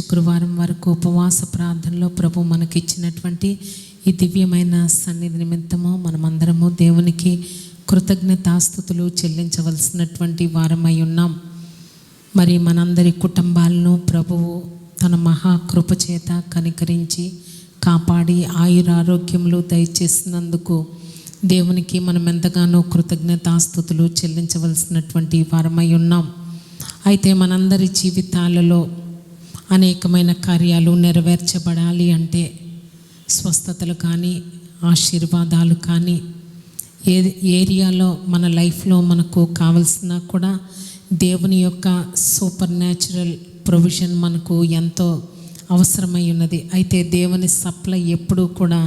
శుక్రవారం వరకు ఉపవాస ప్రార్థనలో ప్రభు మనకిచ్చినటువంటి ఈ దివ్యమైన సన్నిధి నిమిత్తము మనమందరము దేవునికి కృతజ్ఞతాస్తుతులు చెల్లించవలసినటువంటి వారమై ఉన్నాం. మరి మనందరి కుటుంబాలను ప్రభువు తన మహాకృప చేత కనికరించి కాపాడి ఆయురారోగ్యములు దయచేసినందుకు దేవునికి మనం ఎంతగానో కృతజ్ఞతాస్తుతులు చెల్లించవలసినటువంటి వారమై ఉన్నాం. అయితే మనందరి జీవితాలలో అనేకమైన కార్యాలు నెరవేర్చబడాలి అంటే స్వస్థతలు కానీ ఆశీర్వాదాలు కానీ ఏ ఏరియాలో మన లైఫ్లో మనకు కావలసిన కూడా దేవుని యొక్క సూపర్ న్యాచురల్ ప్రొవిజన్ మనకు ఎంతో అవసరమై ఉన్నది. అయితే దేవుని సప్లై ఎప్పుడూ కూడా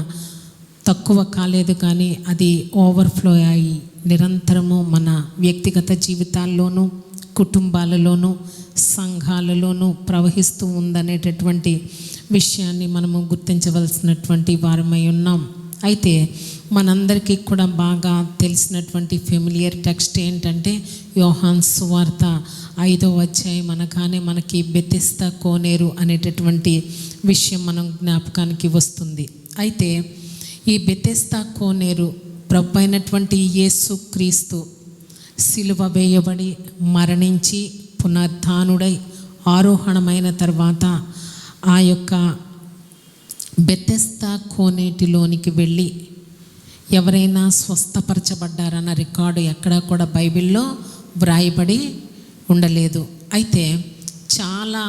తక్కువ కాలేదు, కానీ అది ఓవర్ఫ్లో అయ్యి నిరంతరము మన వ్యక్తిగత జీవితాల్లోనూ కుటుంబాలలోనూ సంఘాలలోనూ ప్రవహిస్తూ ఉందనేటటువంటి విషయాన్ని మనము గుర్తించవలసినటువంటి వారమై ఉన్నాం. అయితే మనందరికీ కూడా బాగా తెలిసినటువంటి ఫెమిలియర్ టెక్స్ట్ ఏంటంటే యోహాను సువార్త 5వ అధ్యాయం అనగానే మనకి బెతెస్దా కోనేరు అనేటటువంటి విషయం మనం జ్ఞాపకానికి వస్తుంది. అయితే ఈ బెతెస్దా కోనేరు ప్రభు అయినటువంటి యేసు క్రీస్తు సిలువ వేయబడి మరణించి పునరుత్థానుడై ఆరోహణమైన తర్వాత ఆ యొక్క బెతెస్దా కోనేటిలోనికి వెళ్ళి ఎవరైనా స్వస్థపరచబడ్డారన్న రికార్డు ఎక్కడా కూడా బైబిల్లో వ్రాయబడి ఉండలేదు. అయితే చాలా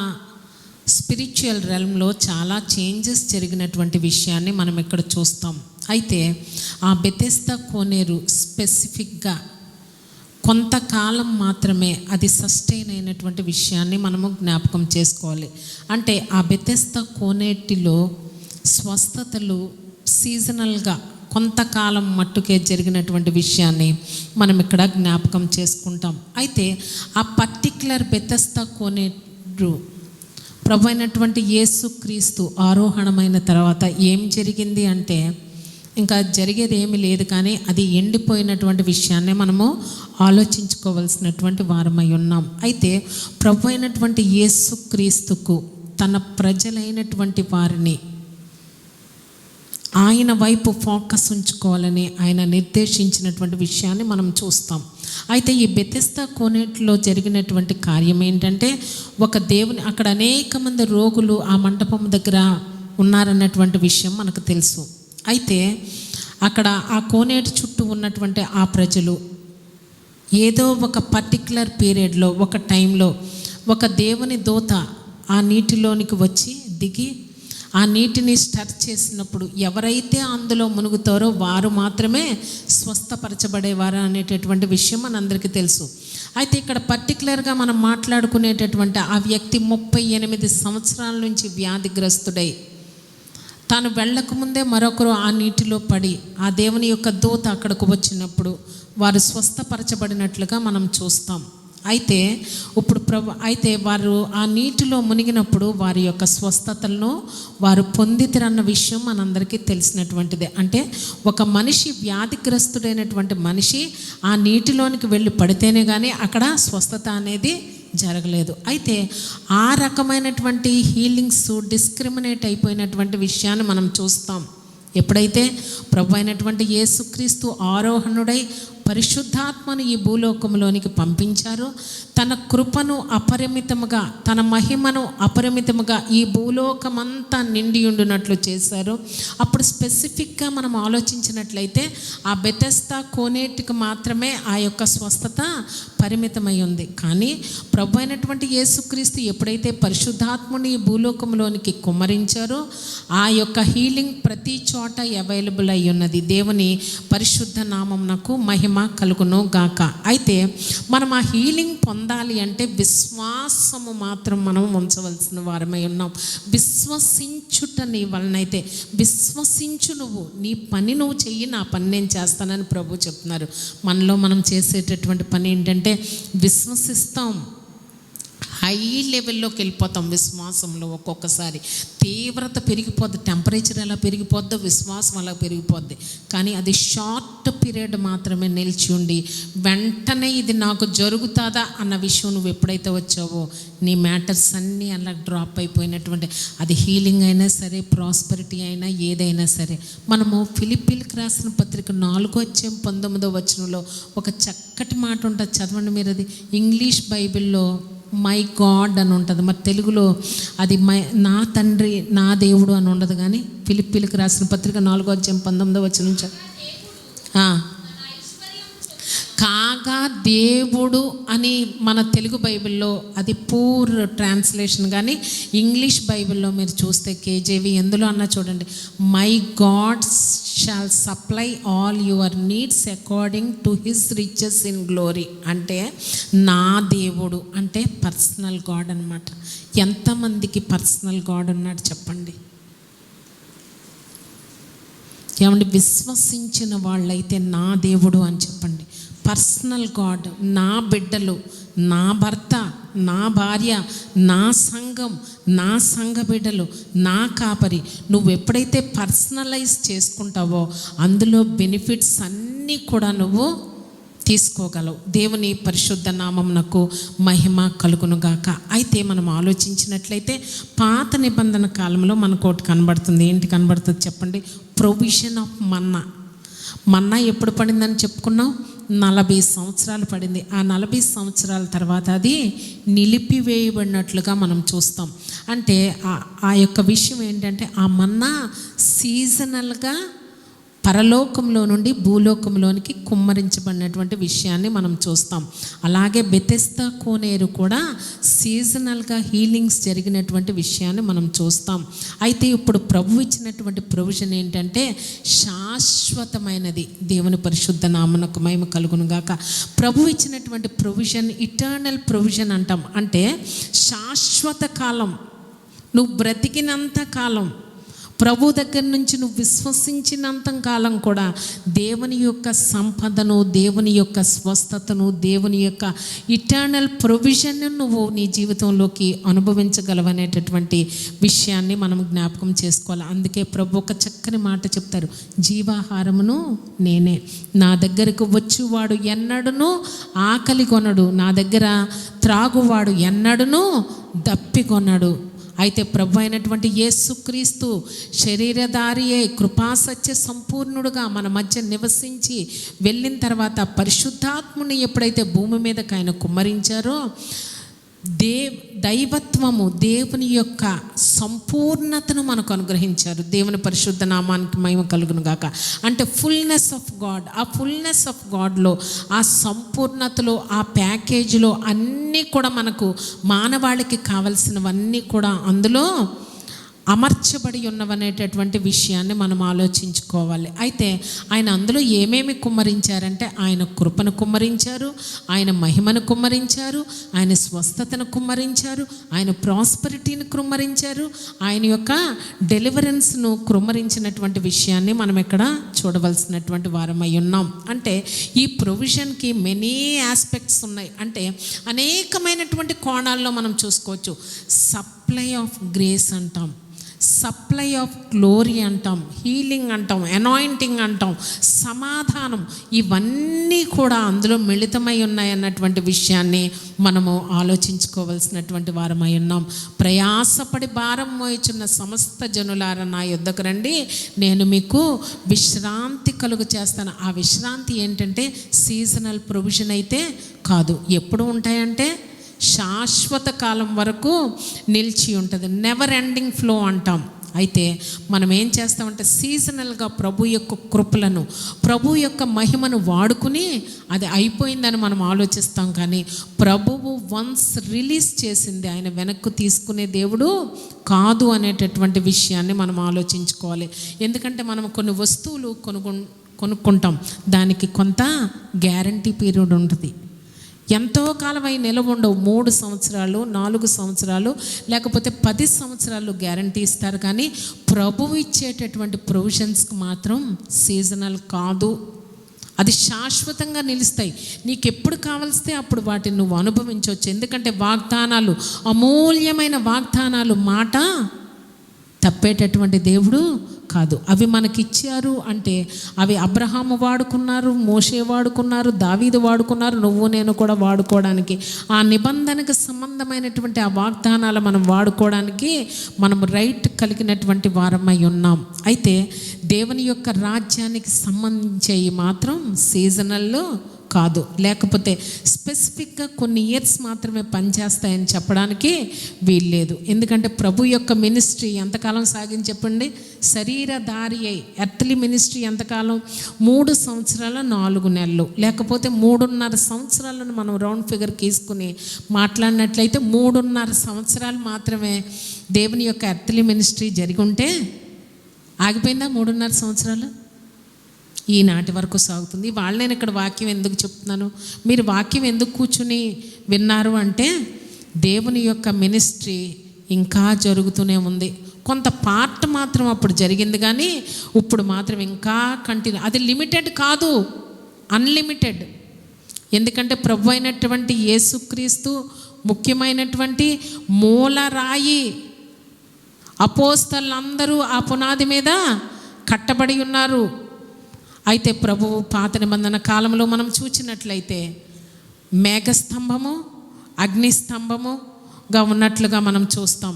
స్పిరిచువల్ రెల్మ్లో చాలా చేంజెస్ జరిగినటువంటి విషయాన్ని మనం ఇక్కడ చూస్తాం. అయితే ఆ బెతెస్దా కోనేరు స్పెసిఫిక్గా కొంతకాలం మాత్రమే అది సస్టైన్ అయినటువంటి విషయాన్ని మనము జ్ఞాపకం చేసుకోవాలి. అంటే ఆ బెతెస్దా కోనేటిలో స్వస్థతలు సీజనల్గా కొంతకాలం మట్టుకే జరిగినటువంటి విషయాన్ని మనం ఇక్కడ జ్ఞాపకం చేసుకుంటాం. అయితే ఆ పర్టిక్యులర్ బెతెస్దా కోనేరు ప్రభు అయినటువంటి యేసు క్రీస్తు ఆరోహణమైన తర్వాత ఏం జరిగింది అంటే ఇంకా జరిగేది ఏమీ లేదు, కానీ అది ఎండిపోయినటువంటి విషయాన్ని మనము ఆలోచించుకోవాల్సినటువంటి వారమై ఉన్నాం. అయితే ప్రభు అయినటువంటి యేసు క్రీస్తుకు తన ప్రజలైనటువంటి వారిని ఆయన వైపు ఫోకస్ ఉంచుకోవాలని ఆయన నిర్దేశించినటువంటి విషయాన్ని మనం చూస్తాం. అయితే ఈ బెతెస్దా కోనేటిలో జరిగినటువంటి కార్యం ఏంటంటే ఒక దేవుని అక్కడ అనేక మంది రోగులు ఆ మంటపం దగ్గర ఉన్నారన్నటువంటి విషయం మనకు తెలుసు. అయితే అక్కడ ఆ కోనేటి చుట్టూ ఉన్నటువంటి ఆ ప్రజలు ఏదో ఒక పర్టిక్యులర్ పీరియడ్లో ఒక టైంలో ఒక దేవుని దూత ఆ నీటిలోనికి వచ్చి దిగి ఆ నీటిని స్టర్ చేసినప్పుడు ఎవరైతే అందులో మునుగుతారో వారు మాత్రమే స్వస్థపరచబడేవారు అనేటటువంటి విషయం మనందరికీ తెలుసు. అయితే ఇక్కడ పర్టికులర్గా మనం మాట్లాడుకునేటటువంటి ఆ వ్యక్తి 38 సంవత్సరాల నుంచి వ్యాధిగ్రస్తుడై తాను వెళ్ళకముందే మరొకరు ఆ నీటిలో పడి ఆ దేవుని యొక్క దూత అక్కడకు వచ్చినప్పుడు వారు స్వస్థపరచబడినట్లుగా మనం చూస్తాం. అయితే ఇప్పుడు అయితే వారు ఆ నీటిలో మునిగినప్పుడు వారి యొక్క స్వస్థతలను వారు పొందితిరన్న విషయం మనందరికీ తెలిసినటువంటిదే. అంటే ఒక మనిషి వ్యాధిగ్రస్తుడైనటువంటి మనిషి ఆ నీటిలోనికి వెళ్ళి పడితేనే కానీ అక్కడ స్వస్థత అనేది జరగలేదు. అయితే ఆ రకమైనటువంటి హీలింగ్స్ డిస్క్రిమినేట్ అయిపోయినటువంటి విషయాన్ని మనం చూస్తాం. ఎప్పుడైతే ప్రభు అయినటువంటి యేసుక్రీస్తు ఆరోహణుడై పరిశుద్ధాత్మను ఈ భూలోకంలోనికి పంపించారో తన కృపను అపరిమితముగా తన మహిమను అపరిమితముగా ఈ భూలోకమంతా నిండి ఉండునట్లు చేశారు. అప్పుడు స్పెసిఫిక్గా మనం ఆలోచించినట్లయితే ఆ బెతెస్దా కోనేటికి మాత్రమే ఆ యొక్క స్వస్థత పరిమితమై ఉంది. కానీ ప్రభు అయినటువంటి యేసుక్రీస్తు ఎప్పుడైతే పరిశుద్ధాత్మని ఈ భూలోకంలోనికి కుమ్మరించారో ఆ యొక్క హీలింగ్ ప్రతి చోట అవైలబుల్ అయి ఉన్నది. దేవుని పరిశుద్ధ నామమునకు మహిమ కలుగును గాక. అయితే మనం ఆ హీలింగ్ పొందాలి అంటే విశ్వాసము మాత్రం మనం ఉంచవలసిన వారమై ఉన్నాం. విశ్వసించుట నీ వలనైతే విశ్వసించు, నువ్వు నీ పని నువ్వు చెయ్యి, నా పని నేను చేస్తానని ప్రభు చెప్తున్నారు. మనలో మనం చేసేటటువంటి పని ఏంటంటే విశ్వసిస్తాం. హై లెవెల్లోకి వెళ్ళిపోతాం విశ్వాసంలో. ఒక్కొక్కసారి తీవ్రత పెరిగిపోద్ది, టెంపరేచర్ ఎలా పెరిగిపోద్దో విశ్వాసం అలా పెరిగిపోద్ది. కానీ అది షార్ట్ పీరియడ్ మాత్రమే నిలిచి ఉండి వెంటనే ఇది నాకు జరుగుతుందా అన్న విషయం నువ్వు ఎప్పుడైతే వచ్చావో నీ మ్యాటర్స్ అన్నీ అలా డ్రాప్ అయిపోయినటువంటి, అది హీలింగ్ అయినా సరే, ప్రాస్పరిటీ అయినా, ఏదైనా సరే. మనము ఫిలిప్పీలకు రాసిన పత్రిక 4:19 ఒక చక్కటి మాట ఉంటుంది, చదవండి మీరు. అది ఇంగ్లీష్ బైబిల్లో మై గాడ్ అని ఉంటుంది, మరి తెలుగులో అది నా తండ్రి నా దేవుడు అని ఉండదు. కానీ ఫిలిప్పీలకు రాసిన పత్రిక 4:19 కాగా దేవుడు అని మన తెలుగు బైబిల్లో అది పూర్ ట్రాన్స్లేషన్. కానీ ఇంగ్లీష్ బైబిల్లో మీరు చూస్తే కేజేవి ఎందులో అన్నా చూడండి, my God shall supply all your needs according to his riches in glory. అంటే నా దేవుడు అంటే పర్సనల్ గాడ్ అనమాట. ఎంతమందికి పర్సనల్ గాడ్ ఉన్నాడు చెప్పండి? ఏమండి, విశ్వసించిన వాళ్ళైతే నా దేవుడు అని చెప్పండి. పర్సనల్ గాడ్, నా బిడ్డలు, నా భర్త, నా భార్య, నా సంఘం, నా సంఘ బిడ్డలు, నా కాపరి. నువ్వు ఎప్పుడైతే పర్సనలైజ్ చేసుకుంటావో అందులో బెనిఫిట్స్ అన్నీ కూడా నువ్వు తీసుకోగలవు. దేవుని పరిశుద్ధ నామమునకు మహిమ కలుగునుగాక. అయితే మనం ఆలోచించినట్లయితే పాత నిబంధన కాలంలో మనకు ఒకటి కనబడుతుంది. ఏంటి కనబడుతుంది చెప్పండి? ప్రొవిజన్ ఆఫ్ మన్నా. మన్నా ఎప్పుడు పడిందని చెప్పుకున్నాం? 40 సంవత్సరాలు పడింది. ఆ 40 సంవత్సరాల తర్వాత అది నిలిపివేయబడినట్లుగా మనం చూస్తాం. అంటే ఆ యొక్క విషయం ఏంటంటే ఆ మన్నా సీజనల్గా పరలోకంలో నుండి భూలోకంలోనికి కుమ్మరించబడినటువంటి విషయాన్ని మనం చూస్తాం. అలాగే బెతెస్దా కోనేరు కూడా సీజనల్గా హీలింగ్స్ జరిగినటువంటి విషయాన్ని మనం చూస్తాం. అయితే ఇప్పుడు ప్రభు ఇచ్చినటువంటి ప్రొవిజన్ ఏంటంటే శాశ్వతమైనది. దేవుని పరిశుద్ధ నామమునకు మహిమ కలుగును గాక. ప్రభు ఇచ్చినటువంటి ప్రొవిజన్ ఇటర్నల్ ప్రొవిజన్ అంటాం. అంటే శాశ్వత కాలం, నువ్వు బ్రతికినంత కాలం, ప్రభు దగ్గర నుంచి నువ్వు విశ్వసించినంత కాలం కూడా దేవుని యొక్క సంపదను, దేవుని యొక్క స్వస్థతను, దేవుని యొక్క ఇటర్నల్ ప్రొవిజన్ను నువ్వు నీ జీవితంలోకి అనుభవించగలవనేటటువంటి విషయాన్ని మనం జ్ఞాపకం చేసుకోవాలి. అందుకే ప్రభు ఒక చక్కని మాట చెప్తారు, జీవాహారమును నేనే, నా దగ్గరకు వచ్చేవాడు ఎన్నడూను ఆకలి కొనడు, నా దగ్గర త్రాగువాడు ఎన్నడూను దప్పికొనడు. అయితే ప్రభు అయినటువంటి యేసుక్రీస్తు శరీరధారియే కృపాసత్య సంపూర్ణుడుగా మన మధ్య నివసించి వెళ్ళిన తర్వాత పరిశుద్ధాత్ముని ఎప్పుడైతే భూమి మీదకి ఆయన కుమ్మరించారో దైవత్వము, దేవుని యొక్క సంపూర్ణతను మనకు అనుగ్రహించారు. దేవుని పరిశుద్ధ నామానికి మహిమ కలుగును గాక. అంటే ఫుల్నెస్ ఆఫ్ గాడ్, ఆ ఫుల్నెస్ ఆఫ్ గాడ్లో, ఆ సంపూర్ణతలో, ఆ ప్యాకేజీలో అన్నీ కూడా మనకు మానవాళికి కావలసినవన్నీ కూడా అందులో అమర్చబడి ఉన్నవనేటటువంటి విషయాన్ని మనం ఆలోచించుకోవాలి. అయితే ఆయన అందులో ఏమేమి కుమ్మరించారంటే ఆయన కృపను కుమ్మరించారు, ఆయన మహిమను కుమ్మరించారు, ఆయన స్వస్థతను కుమ్మరించారు, ఆయన ప్రాస్పరిటీని కుమ్మరించారు, ఆయన యొక్క డెలివరెన్స్ను కుమ్మరించినటువంటి విషయాన్ని మనం ఇక్కడ చూడవలసినటువంటి వారమై ఉన్నాం. అంటే ఈ ప్రొవిజన్కి మెనీ ఆస్పెక్ట్స్ ఉన్నాయి. అంటే అనేకమైనటువంటి కోణాల్లో మనం చూసుకోవచ్చు. సప్లై ఆఫ్ గ్రేస్ అంటాం, సప్లై ఆఫ్ గ్లోరీ అంటాం, హీలింగ్ అంటాం, అనాయింటింగ్ అంటాం, సమాధానం, ఇవన్నీ కూడా అందులో మిళితమై ఉన్నాయన్నటువంటి విషయాన్ని మనము ఆలోచించుకోవలసినటువంటి వారమై ఉన్నాం. ప్రయాసపడి భారం మోయుచున్న సమస్త జనులారా నా యొద్దకు రండి, నేను మీకు విశ్రాంతి కలుగు చేస్తాను. ఆ విశ్రాంతి ఏంటంటే సీజనల్ ప్రొవిజన్ అయితే కాదు. ఎప్పుడు ఉంటాయంటే శాశ్వత కాలం వరకు నిలిచి ఉంటుంది. నెవర్ ఎండింగ్ ఫ్లో అంటాం. అయితే మనం ఏం చేస్తామంటే సీజనల్గా ప్రభు యొక్క కృపలను, ప్రభు యొక్క మహిమను వాడుకుని అది అయిపోయిందని మనం ఆలోచిస్తాం. కానీ ప్రభువు వన్స్ రిలీజ్ చేసింది ఆయన వెనక్కు తీసుకునే దేవుడు కాదు అనేటటువంటి విషయాన్ని మనం ఆలోచించుకోవాలి. ఎందుకంటే మనం కొన్ని వస్తువులు కొనుక్కుంటాం, దానికి కొంత గ్యారంటీ పీరియడ్ ఉంటుంది. ఎంతో కాలం అయి నిలవ ఉండవు. 3 సంవత్సరాలు, 4 సంవత్సరాలు, లేకపోతే 10 సంవత్సరాలు గ్యారంటీ ఇస్తారు. కానీ ప్రభువు ఇచ్చేటటువంటి ప్రొవిజన్స్కి మాత్రం సీజనల్ కాదు అది శాశ్వతంగా నిలుస్తాయి. నీకు ఎప్పుడు కావలిస్తే అప్పుడు వాటిని నువ్వు అనుభవించవచ్చు. ఎందుకంటే వాగ్దానాలు, అమూల్యమైన వాగ్దానాలు, మాట తప్పేటటువంటి దేవుడు కాదు. అవి మనకిచ్చారు అంటే అవి అబ్రహాము వాడుకున్నారు, మోషే వాడుకున్నారు, దావీదు వాడుకున్నారు, నువ్వు నేను కూడా వాడుకోవడానికి, ఆ నిబంధనకు సంబంధమైనటువంటి ఆ వాగ్దానాలు మనం వాడుకోవడానికి మనం రైట్ కలిగినటువంటి వారమై ఉన్నాం. అయితే దేవుని యొక్క రాజ్యానికి సంబంధించేవి మాత్రం సీజనల్లో కాదు, లేకపోతే స్పెసిఫిక్గా కొన్ని ఇయర్స్ మాత్రమే పనిచేస్తాయని చెప్పడానికి వీల్లేదు. ఎందుకంటే ప్రభు యొక్క మినిస్ట్రీ ఎంతకాలం సాగింది చెప్పండి? శరీరధారి అయి ఎర్త్లీ మినిస్ట్రీ ఎంతకాలం? 3 సంవత్సరాల 4 నెలలు, లేకపోతే 3.5 సంవత్సరాలను మనం రౌండ్ ఫిగర్ తీసుకుని మాట్లాడినట్లయితే 3.5 సంవత్సరాలు మాత్రమే దేవుని యొక్క ఎర్త్లీ మినిస్ట్రీ జరిగి ఉంటే ఆగిపోయిందా? 3.5 సంవత్సరాలు ఈనాటి వరకు సాగుతుంది. వాళ్ళు నేను ఇక్కడ వాక్యం ఎందుకు చెప్తున్నాను, మీరు వాక్యం ఎందుకు కూర్చుని విన్నారు అంటే దేవుని యొక్క మినిస్ట్రీ ఇంకా జరుగుతూనే ఉంది. కొంత పార్ట్ మాత్రం అప్పుడు జరిగింది, కానీ ఇప్పుడు మాత్రం ఇంకా కంటిన్యూ. అది లిమిటెడ్ కాదు, అన్లిమిటెడ్. ఎందుకంటే ప్రభు అయినటువంటి యేసుక్రీస్తు ముఖ్యమైనటువంటి మూలరాయి. అపోస్తలులందరూ ఆ పునాది మీద కట్టబడి ఉన్నారు. అయితే ప్రభువు పాత నిబంధన కాలంలో మనం చూచినట్లయితే మేఘస్తంభము, అగ్నిస్తంభముగా ఉన్నట్లుగా మనం చూస్తాం.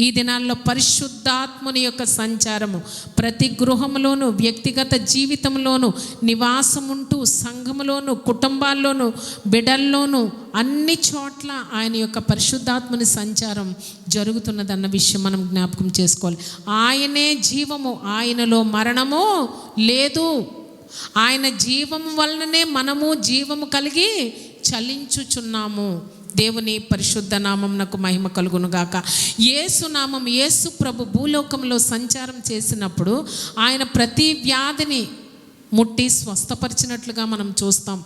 ఈ దినాల్లో పరిశుద్ధాత్ముని యొక్క సంచారము ప్రతి గృహంలోనూ, వ్యక్తిగత జీవితంలోనూ, నివాసం ఉంటూ సంఘములోను, కుటుంబాల్లోనూ, బిడ్డల్లోనూ, అన్ని చోట్ల ఆయన యొక్క పరిశుద్ధాత్ముని సంచారం జరుగుతున్నదన్న విషయం మనం జ్ఞాపకం చేసుకోవాలి. ఆయనే జీవము, ఆయనలో మరణము లేదు. ఆయన జీవము వలననే మనము జీవము కలిగి చలించుచున్నాము. దేవుని పరిశుద్ధ నామమునకు మహిమ కలుగునుగాక. యేసు నామం, యేసు ప్రభు భూలోకంలో సంచారం చేసినప్పుడు ఆయన ప్రతి వ్యాధిని ముట్టి స్వస్థపరిచినట్లుగా మనం చూస్తాం.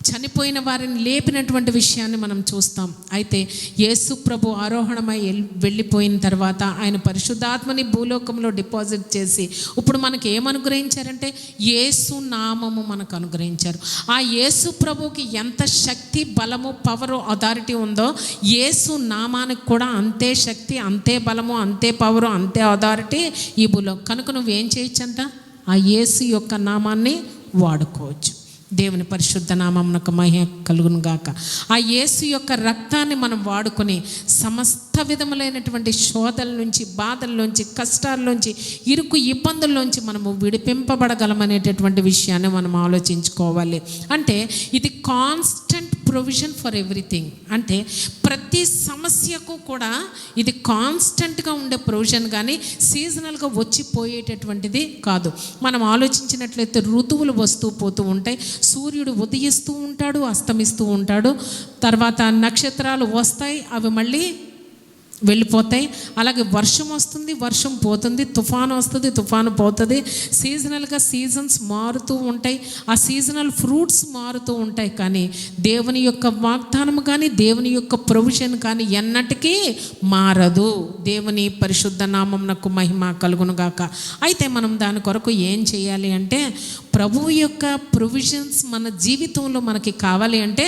చనిపోయిన వారిని లేపినటువంటి విషయాన్ని మనం చూస్తాం. అయితే యేసు ప్రభు ఆరోహణమై వెళ్ళిపోయిన తర్వాత ఆయన పరిశుద్ధాత్మని భూలోకంలో డిపాజిట్ చేసి ఇప్పుడు మనకి ఏమనుగ్రహించారంటే యేసు నామము మనకు అనుగ్రహించారు. ఆ యేసు ప్రభుకి ఎంత శక్తి, బలము, పవరు, అథారిటీ ఉందో యేసు నామానికి కూడా అంతే శక్తి, అంతే బలము, అంతే పవరు, అంతే అథారిటీ ఈ భూలో. కనుక నువ్వేం చేయొచ్చంట? ఆ యేసు యొక్క నామాన్ని వాడుకోవచ్చు. దేవుని పరిశుద్ధ నామమునకు మహిమ కలుగును గాక. ఆ యేసు యొక్క రక్తాన్ని మనం వాడుకొని సమస్త విధములైనటువంటి శోధల నుంచి, బాధల నుంచి, కష్టాల నుంచి, ఇరుకు ఇబ్బందుల్లోంచి మనము విడిపింపబడగలమనేటటువంటి విషయాన్ని మనం ఆలోచించుకోవాలి. అంటే ఇది కాన్స్టెంట్ ప్రొవిజన్ ఫర్ ఎవ్రీథింగ్. అంటే ప్రతి సమస్యకు కూడా ఇది కాన్స్టెంట్గా ఉండే ప్రొవిజన్, కానీ సీజనల్గా వచ్చిపోయేటటువంటిది కాదు. మనం ఆలోచించినట్లయితే ఋతువులు వస్తూ పోతూ ఉంటాయి. సూర్యుడు ఉదయిస్తూ ఉంటాడు, అస్తమిస్తూ ఉంటాడు. తర్వాత నక్షత్రాలు వస్తాయి, అవి మళ్ళీ వెళ్ళిపోతాయి. అలాగే వర్షం వస్తుంది, వర్షం పోతుంది, తుఫాను వస్తుంది, తుఫాను పోతుంది. సీజనల్గా సీజన్స్ మారుతూ ఉంటాయి, ఆ సీజనల్ ఫ్రూట్స్ మారుతూ ఉంటాయి. కానీ దేవుని యొక్క వాగ్దానం కానీ, దేవుని యొక్క ప్రొవిజన్ కానీ ఎన్నటికీ మారదు. దేవుని పరిశుద్ధ నామమునకు మహిమ కలుగునుగాక. అయితే మనం దాని కొరకు ఏం చేయాలి అంటే, ప్రభువు యొక్క ప్రొవిజన్స్ మన జీవితంలో మనకి కావాలి అంటే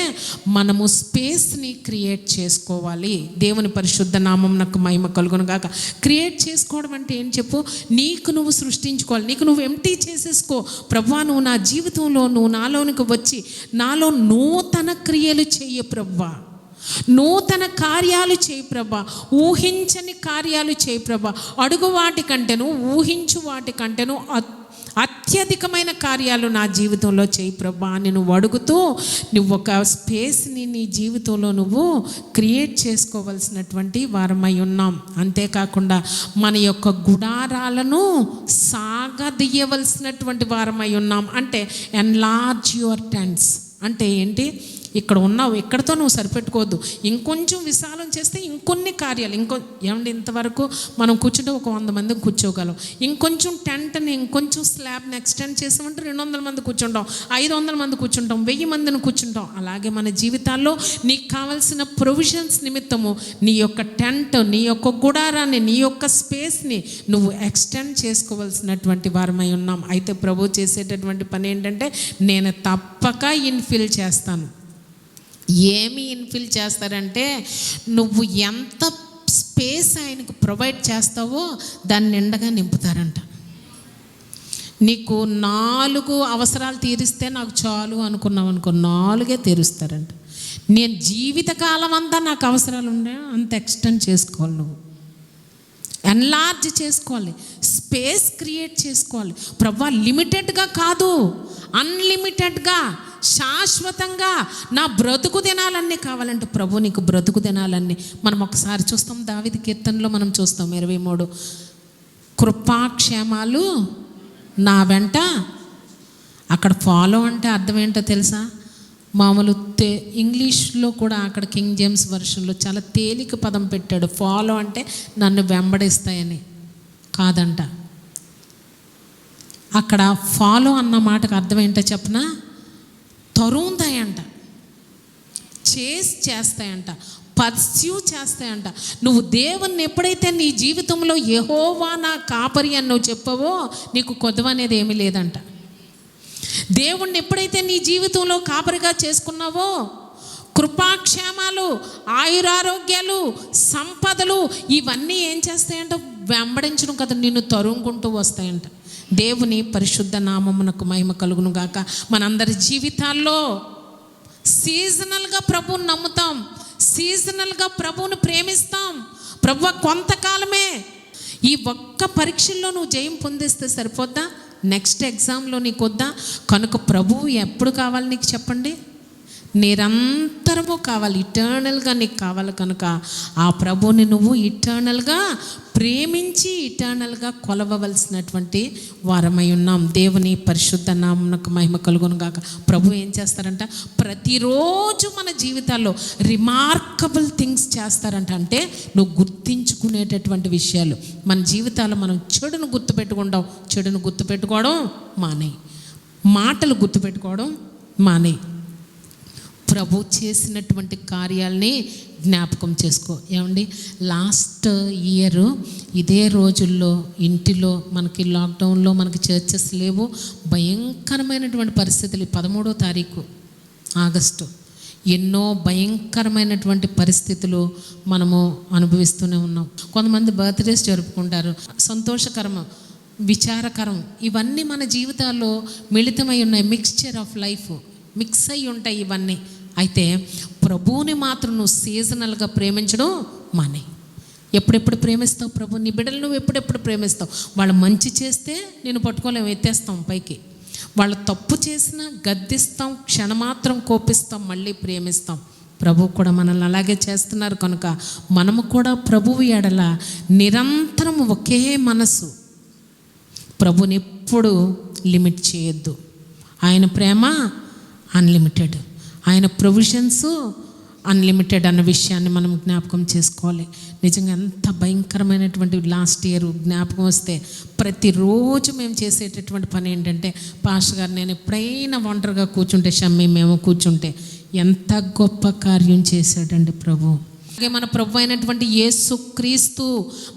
మనము స్పేస్ని క్రియేట్ చేసుకోవాలి. దేవుని పరిశుద్ధ నామమునకు మహిమ కలుగునుగాక. క్రియేట్ చేసుకోవడం అంటే ఏం చెప్పు? నీకు నువ్వు సృష్టించుకోవాలి, నీకు నువ్వు ఎంప్టీ చేసేసుకో. ప్రభువా, నువ్వు నా జీవితంలో, నువ్వు నాలోనికి వచ్చి నాలో నూతన క్రియలు చెయ్యి ప్రభువా, నూతన కార్యాలు చేయి ప్రభా, ఊహించని కార్యాలు చేయి ప్రభా, అడుగు వాటి కంటేను, ఊహించు వాటి కంటేను అత్యధికమైన కార్యాలు నా జీవితంలో చేయి ప్రభా అని నువ్వు అడుగుతూ నువ్వు ఒక స్పేస్ని నీ జీవితంలో నువ్వు క్రియేట్ చేసుకోవాల్సినటువంటి వారమై ఉన్నాం. అంతేకాకుండా మన యొక్క గుడారాలను సాగదీయవలసినటువంటి వారమై ఉన్నాం. అంటే ఎన్లార్జ్ యువర్ టెంట్స్ అంటే ఏంటి? ఇక్కడ ఉన్నావు, ఇక్కడతో నువ్వు సరిపెట్టుకోవద్దు. ఇంకొంచెం విశాలం చేస్తే ఇంకొన్ని కార్యాలు ఏమండి, ఇంతవరకు మనం కూర్చుంటే ఒక 100 మందిని కూర్చోగలం. ఇంకొంచెం టెంట్ని ఇంకొంచెం స్లాబ్ని ఎక్స్టెండ్ చేసామంటే 200 మంది కూర్చుంటాం, 500 మంది కూర్చుంటాం, 1000 మందిని కూర్చుంటాం. అలాగే మన జీవితాల్లో నీకు కావాల్సిన ప్రొవిజన్స్ నిమిత్తము నీ యొక్క టెంట్, నీ యొక్క గుడారాన్ని, నీ యొక్క స్పేస్ని నువ్వు ఎక్స్టెండ్ చేసుకోవాల్సినటువంటి వారమై ఉన్నాం. అయితే ప్రభు చేసేటటువంటి పని ఏంటంటే, నేను తప్పక ఇన్ఫిల్ చేస్తాను. ఏమి ఇన్ఫిల్ చేస్తారంటే, నువ్వు ఎంత స్పేస్ ఆయనకు ప్రొవైడ్ చేస్తావో దాన్ని నిండగా నింపుతారంట. నీకు 4 అవసరాలు తీరిస్తే నాకు చాలు అనుకున్నావు అనుకో, 4 తీరుస్తారంట. నేను జీవితకాలం అంతా నాకు అవసరాలు ఉండే అంత ఎక్స్టెండ్ చేసుకోవాలి, నువ్వు ఎన్లార్జ్ చేసుకోవాలి, స్పేస్ క్రియేట్ చేసుకోవాలి. ప్రభువా లిమిటెడ్గా కాదు, అన్లిమిటెడ్గా, శాశ్వతంగా నా బ్రతుకు దినాలన్నీ కావాలంటే ప్రభు నీకు బ్రతుకు దినాలన్నీ. మనం ఒకసారి చూస్తాం, దావీదు కీర్తనలో మనం చూస్తాం 23, కృపాక్షేమాలు నా వెంట. అక్కడ ఫాలో అంటే అర్థం ఏంటో తెలుసా? మామూలు ఇంగ్లీష్లో కూడా అక్కడ కింగ్ జేమ్స్ వర్షన్లో చాలా తేలిక పదం పెట్టాడు. ఫాలో అంటే నన్ను వెంబడిస్తాయని కాదంట. అక్కడ ఫాలో అన్న మాటకు అర్థం ఏంటో చెప్పనా? తరుముతాయంట, చేస్తాయంట, పర్స్యూ చేస్తాయంట. నువ్వు దేవుణ్ణి ఎప్పుడైతే నీ జీవితంలో యెహోవా నా కాపరి అని నువ్వు చెప్పవో నీకు కొదవ అనేది ఏమీ లేదంట. దేవుణ్ణి ఎప్పుడైతే నీ జీవితంలో కాపరిగా చేసుకున్నావో కృపాక్షేమాలు, ఆయురారోగ్యాలు, సంపదలు ఇవన్నీ ఏం చేస్తాయంట? వెంబడించడం కదా, నిన్ను తరుముకుంటూ వస్తాయంట. దేవుని పరిశుద్ధ నామమునకు మహిమ కలుగును గాక. మనందరి జీవితాల్లో సీజనల్గా ప్రభువుని నమ్ముతాం, సీజనల్గా ప్రభువుని ప్రేమిస్తాం. ప్రభువా కొంతకాలమే, ఈ ఒక్క పరీక్షల్లో నువ్వు జయం పొందిస్తే సరిపోద్దా? నెక్స్ట్ ఎగ్జామ్లో నీకు వద్దా? కనుక ప్రభువు ఎప్పుడు కావాలి నీకు చెప్పండి? నిరంతరము కావాలి, ఇటర్నల్గా నీకు కావాలి. కనుక ఆ ప్రభువుని నువ్వు ఇటర్నల్గా ప్రేమించి ఇటర్నల్గా కొలవవలసినటువంటి వారమై ఉన్నాం. దేవుని పరిశుద్ధ నామమునకు మహిమ కలుగును గాక. ప్రభు ఏం చేస్తారంట? ప్రతిరోజు మన జీవితాల్లో రిమార్కబుల్ థింగ్స్ చేస్తారంట. అంటే నువ్వు గుర్తించుకునేటటువంటి విషయాలు. మన జీవితాల్లో మనం చెడును గుర్తుపెట్టుకుంటాం, చెడును గుర్తుపెట్టుకోవడం మానేయి, మాటలు గుర్తుపెట్టుకోవడం మానేయి. ప్రభు చేసినటువంటి కార్యాలని జ్ఞాపకం చేసుకో. ఏమండి, లాస్ట్ ఇయర్ ఇదే రోజుల్లో ఇంటిలో మనకి లాక్డౌన్లో మనకి చర్చెస్ లేవు, భయంకరమైనటువంటి పరిస్థితులు. 13వ తారీఖు ఆగస్టు ఎన్నో భయంకరమైనటువంటి పరిస్థితులు మనము అనుభవిస్తూనే ఉన్నాం. కొంతమంది బర్త్డేస్ జరుపుకుంటారు, సంతోషకరం, విచారకరం, ఇవన్నీ మన జీవితాల్లో మిళితమై ఉన్నాయి. మిక్స్చర్ ఆఫ్ లైఫ్, మిక్స్ అయి ఉంటాయి ఇవన్నీ. అయితే ప్రభువుని మాత్రం నువ్వు సీజనల్గా ప్రేమించడం మానే. ఎప్పుడెప్పుడు ప్రేమిస్తావు ప్రభు? నీ బిడ్డలు నువ్వు ఎప్పుడెప్పుడు ప్రేమిస్తావు? వాళ్ళు మంచి చేస్తే నేను పట్టుకోలేము, ఎత్తేస్తాం పైకి. వాళ్ళు తప్పు చేసినా గద్దిస్తాం, క్షణమాత్రం కోపిస్తాం, మళ్ళీ ప్రేమిస్తాం. ప్రభు కూడా మనల్ని అలాగే చేస్తున్నారు. కనుక మనము కూడా ప్రభువు ఎడల నిరంతరం ఒకే మనసు. ప్రభుని ఎప్పుడు లిమిట్ చేయొద్దు. ఆయన ప్రేమ అన్లిమిటెడ్, ఆయన ప్రొవిజన్స్ అన్లిమిటెడ్ అన్న విషయాన్ని మనం జ్ఞాపకం చేసుకోవాలి. నిజంగా ఎంత భయంకరమైనటువంటి లాస్ట్ ఇయర్ జ్ఞాపకం వస్తే ప్రతిరోజు మేము చేసేటటువంటి పని ఏంటంటే, పాస్టర్ గారు నేను ఎప్పుడైనా ఒంటరిగా కూర్చుంటే, షమ్మి మేము కూర్చుంటే ఎంత గొప్ప కార్యం చేశాడండి ప్రభు. అలాగే మన ప్రభు అయినటువంటి యేసుక్రీస్తు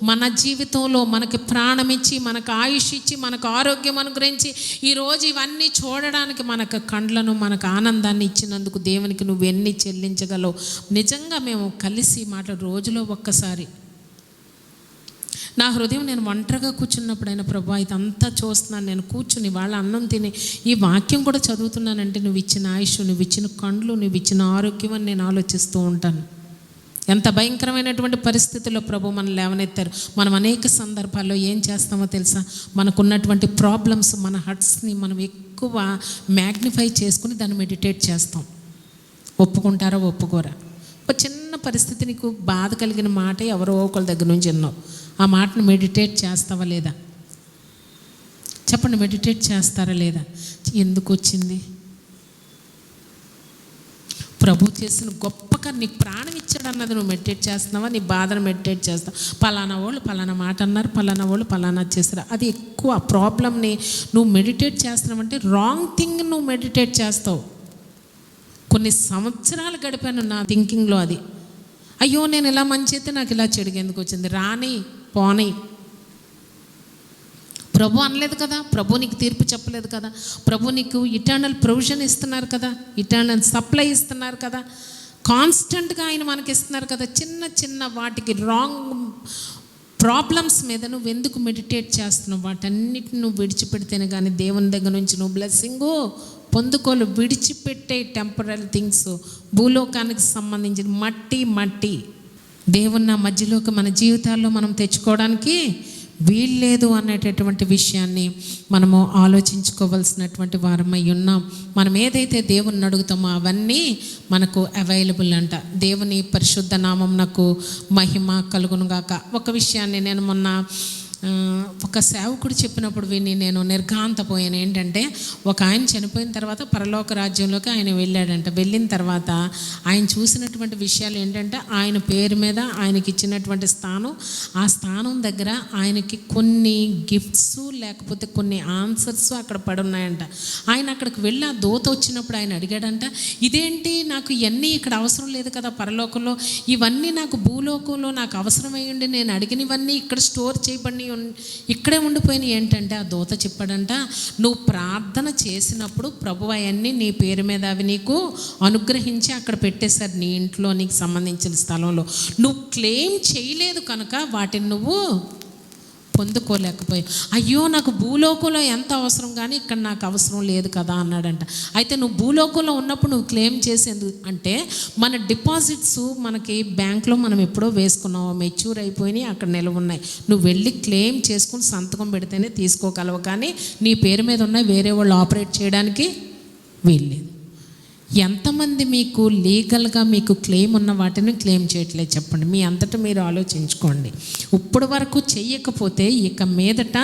మన జీవితంలో మనకి ప్రాణమిచ్చి, మనకు ఆయుష్ ఇచ్చి, మనకు ఆరోగ్యం అనుగ్రహించి ఈరోజు ఇవన్నీ చూడడానికి మనకు కండ్లను, మనకు ఆనందాన్ని ఇచ్చినందుకు దేవునికి నువ్వు ఎన్ని చెల్లించగలవు? నిజంగా మేము కలిసి రోజులో ఒక్కసారి నా హృదయం, నేను ఒంటరిగా కూర్చున్నప్పుడు అయినా ప్రభు ఇదంతా చూస్తున్నాను, నేను కూర్చుని వాళ్ళ అన్నం తిని ఈ వాక్యం కూడా చదువుతున్నానంటే నువ్వు ఇచ్చిన ఆయుష్, నువ్వు ఇచ్చిన కండ్లు, నువ్వు ఇచ్చిన ఆరోగ్యం అని నేను ఆలోచిస్తూ ఉంటాను. ఎంత భయంకరమైనటువంటి పరిస్థితుల్లో ప్రభు మనం లేవనెత్తారు. మనం అనేక సందర్భాల్లో ఏం చేస్తామో తెలుసా? మనకున్నటువంటి ప్రాబ్లమ్స్, మన హర్ట్స్ని మనం ఎక్కువ మ్యాగ్నిఫై చేసుకుని దాన్ని మెడిటేట్ చేస్తాం. ఒప్పుకుంటారా ఒప్పుకోరా? ఒక చిన్న పరిస్థితి, నీకు బాధ కలిగిన మాట ఎవరో ఒకళ్ళ దగ్గర నుంచి విన్నావు, ఆ మాటను మెడిటేట్ చేస్తావా లేదా? చెప్పండి, మెడిటేట్ చేస్తారా లేదా? ఎందుకు వచ్చింది? ప్రభు చేసిన గొప్పగా నీ ప్రాణం ఇచ్చాడు అన్నది నువ్వు మెడిటేట్ చేస్తున్నావా? నీ బాధను మెడిటేట్ చేస్తావు. పలానా వాళ్ళు పలానా మాట అన్నారు, పలానా వాళ్ళు పలానా చేస్తారు. అది ఎక్కువ ప్రాబ్లమ్ని నువ్వు మెడిటేట్ చేస్తున్నావంటే రాంగ్ థింగ్ నువ్వు మెడిటేట్ చేస్తావు. కొన్ని సంవత్సరాలు గడిపాను నా థింకింగ్లో. అది అయ్యో నేను ఇలా మంచి అయితే నాకు ఇలా చెడుగు ఎందుకు వచ్చింది, రాని పోనీ. ప్రభు అనలేదు కదా, ప్రభు నీకు తీర్పు చెప్పలేదు కదా, ప్రభు నీకు ఇటర్నల్ ప్రొవిజన్ ఇస్తున్నారు కదా, ఇటర్నల్ సప్లై ఇస్తున్నారు కదా, కాన్స్టెంట్గా ఆయన మనకి ఇస్తున్నారు కదా. చిన్న చిన్న వాటికి రాంగ్ ప్రాబ్లమ్స్ మీద నువ్వు ఎందుకు మెడిటేట్ చేస్తున్నావు? వాటన్నిటిని నువ్వు విడిచిపెడితేనే కానీ దేవుని దగ్గర నుంచి నువ్వు బ్లెస్సింగు పొందుకోలు. విడిచిపెట్టే టెంపరరీ థింగ్స్, భూలోకానికి సంబంధించిన మట్టి దేవుని మధ్యలోకి మన జీవితాల్లో మనం తెచ్చుకోవడానికి వీల్లేదు అనేటటువంటి విషయాన్ని మనము ఆలోచించుకోవాల్సినటువంటి వారమై ఉన్నాం. మనం ఏదైతే దేవుని అడుగుతామో అవన్నీ మనకు అవైలబుల్ అంట. దేవుని పరిశుద్ధ నామమునకు మహిమ కలుగునుగాక. ఒక విషయాన్ని నేను మొన్న ఒక సేవకుడు చెప్పినప్పుడు విని నేను నిర్ఘాంతపోయాను. ఏంటంటే ఒక ఆయన చనిపోయిన తర్వాత పరలోక రాజ్యంలోకి ఆయన వెళ్ళాడంట. వెళ్ళిన తర్వాత ఆయన చూసినటువంటి విషయాలు ఏంటంటే ఆయన పేరు మీద ఆయనకి ఇచ్చినటువంటి స్థానం, ఆ స్థానం దగ్గర ఆయనకి కొన్ని గిఫ్ట్స్ లేకపోతే కొన్ని ఆన్సర్స్ అక్కడ పడున్నాయంట. ఆయన అక్కడికి వెళ్ళి ఆ దూత వచ్చినప్పుడు ఆయన అడిగాడంట, ఇదేంటి నాకు ఇవన్నీ ఇక్కడ అవసరం లేదు కదా పరలోకంలో, ఇవన్నీ నాకు భూలోకంలో నాకు అవసరమై ఉండి నేను అడిగినవన్నీ ఇక్కడ స్టోర్ చేయబడి ఇక్కడే ఉండిపోయినాయి. ఏంటంటే ఆ దూత చెప్పాడంట, నువ్వు ప్రార్థన చేసినప్పుడు ప్రభు అవన్నీ నీ పేరు మీద అవి నీకు అనుగ్రహించి అక్కడ పెట్టేశారు నీ ఇంట్లో నీకు సంబంధించిన స్థలంలో. నువ్వు క్లెయిమ్ చేయలేదు కనుక వాటిని నువ్వు పొందుకోలేకపోయావు. అయ్యో నాకు భూలోకంలో ఎంత అవసరం కానీ ఇక్కడ నాకు అవసరం లేదు కదా అన్నాడంట. అయితే నువ్వు భూలోకంలో ఉన్నప్పుడు నువ్వు క్లెయిమ్ చేసేందుకు అంటే మన డిపాజిట్స్ మనకి బ్యాంక్లో మనం ఎప్పుడో వేసుకున్నావు, మెచ్యూర్ అయిపోయినాయి, అక్కడ నిలవ ఉన్నాయి. నువ్వు వెళ్ళి క్లెయిమ్ చేసుకుని సంతకం పెడితేనే తీసుకోగలవు, కానీ నీ పేరు మీద ఉన్నాయి వేరే వాళ్ళు ఆపరేట్ చేయడానికి వీల్లేదు. ఎంతమంది మీకు లీగల్గా మీకు క్లెయిమ్ ఉన్న వాటిని క్లెయిమ్ చేయట్లేదు చెప్పండి? మీ అంతటా మీరు ఆలోచించుకోండి. ఇప్పటి వరకు చెయ్యకపోతే ఇక మీదట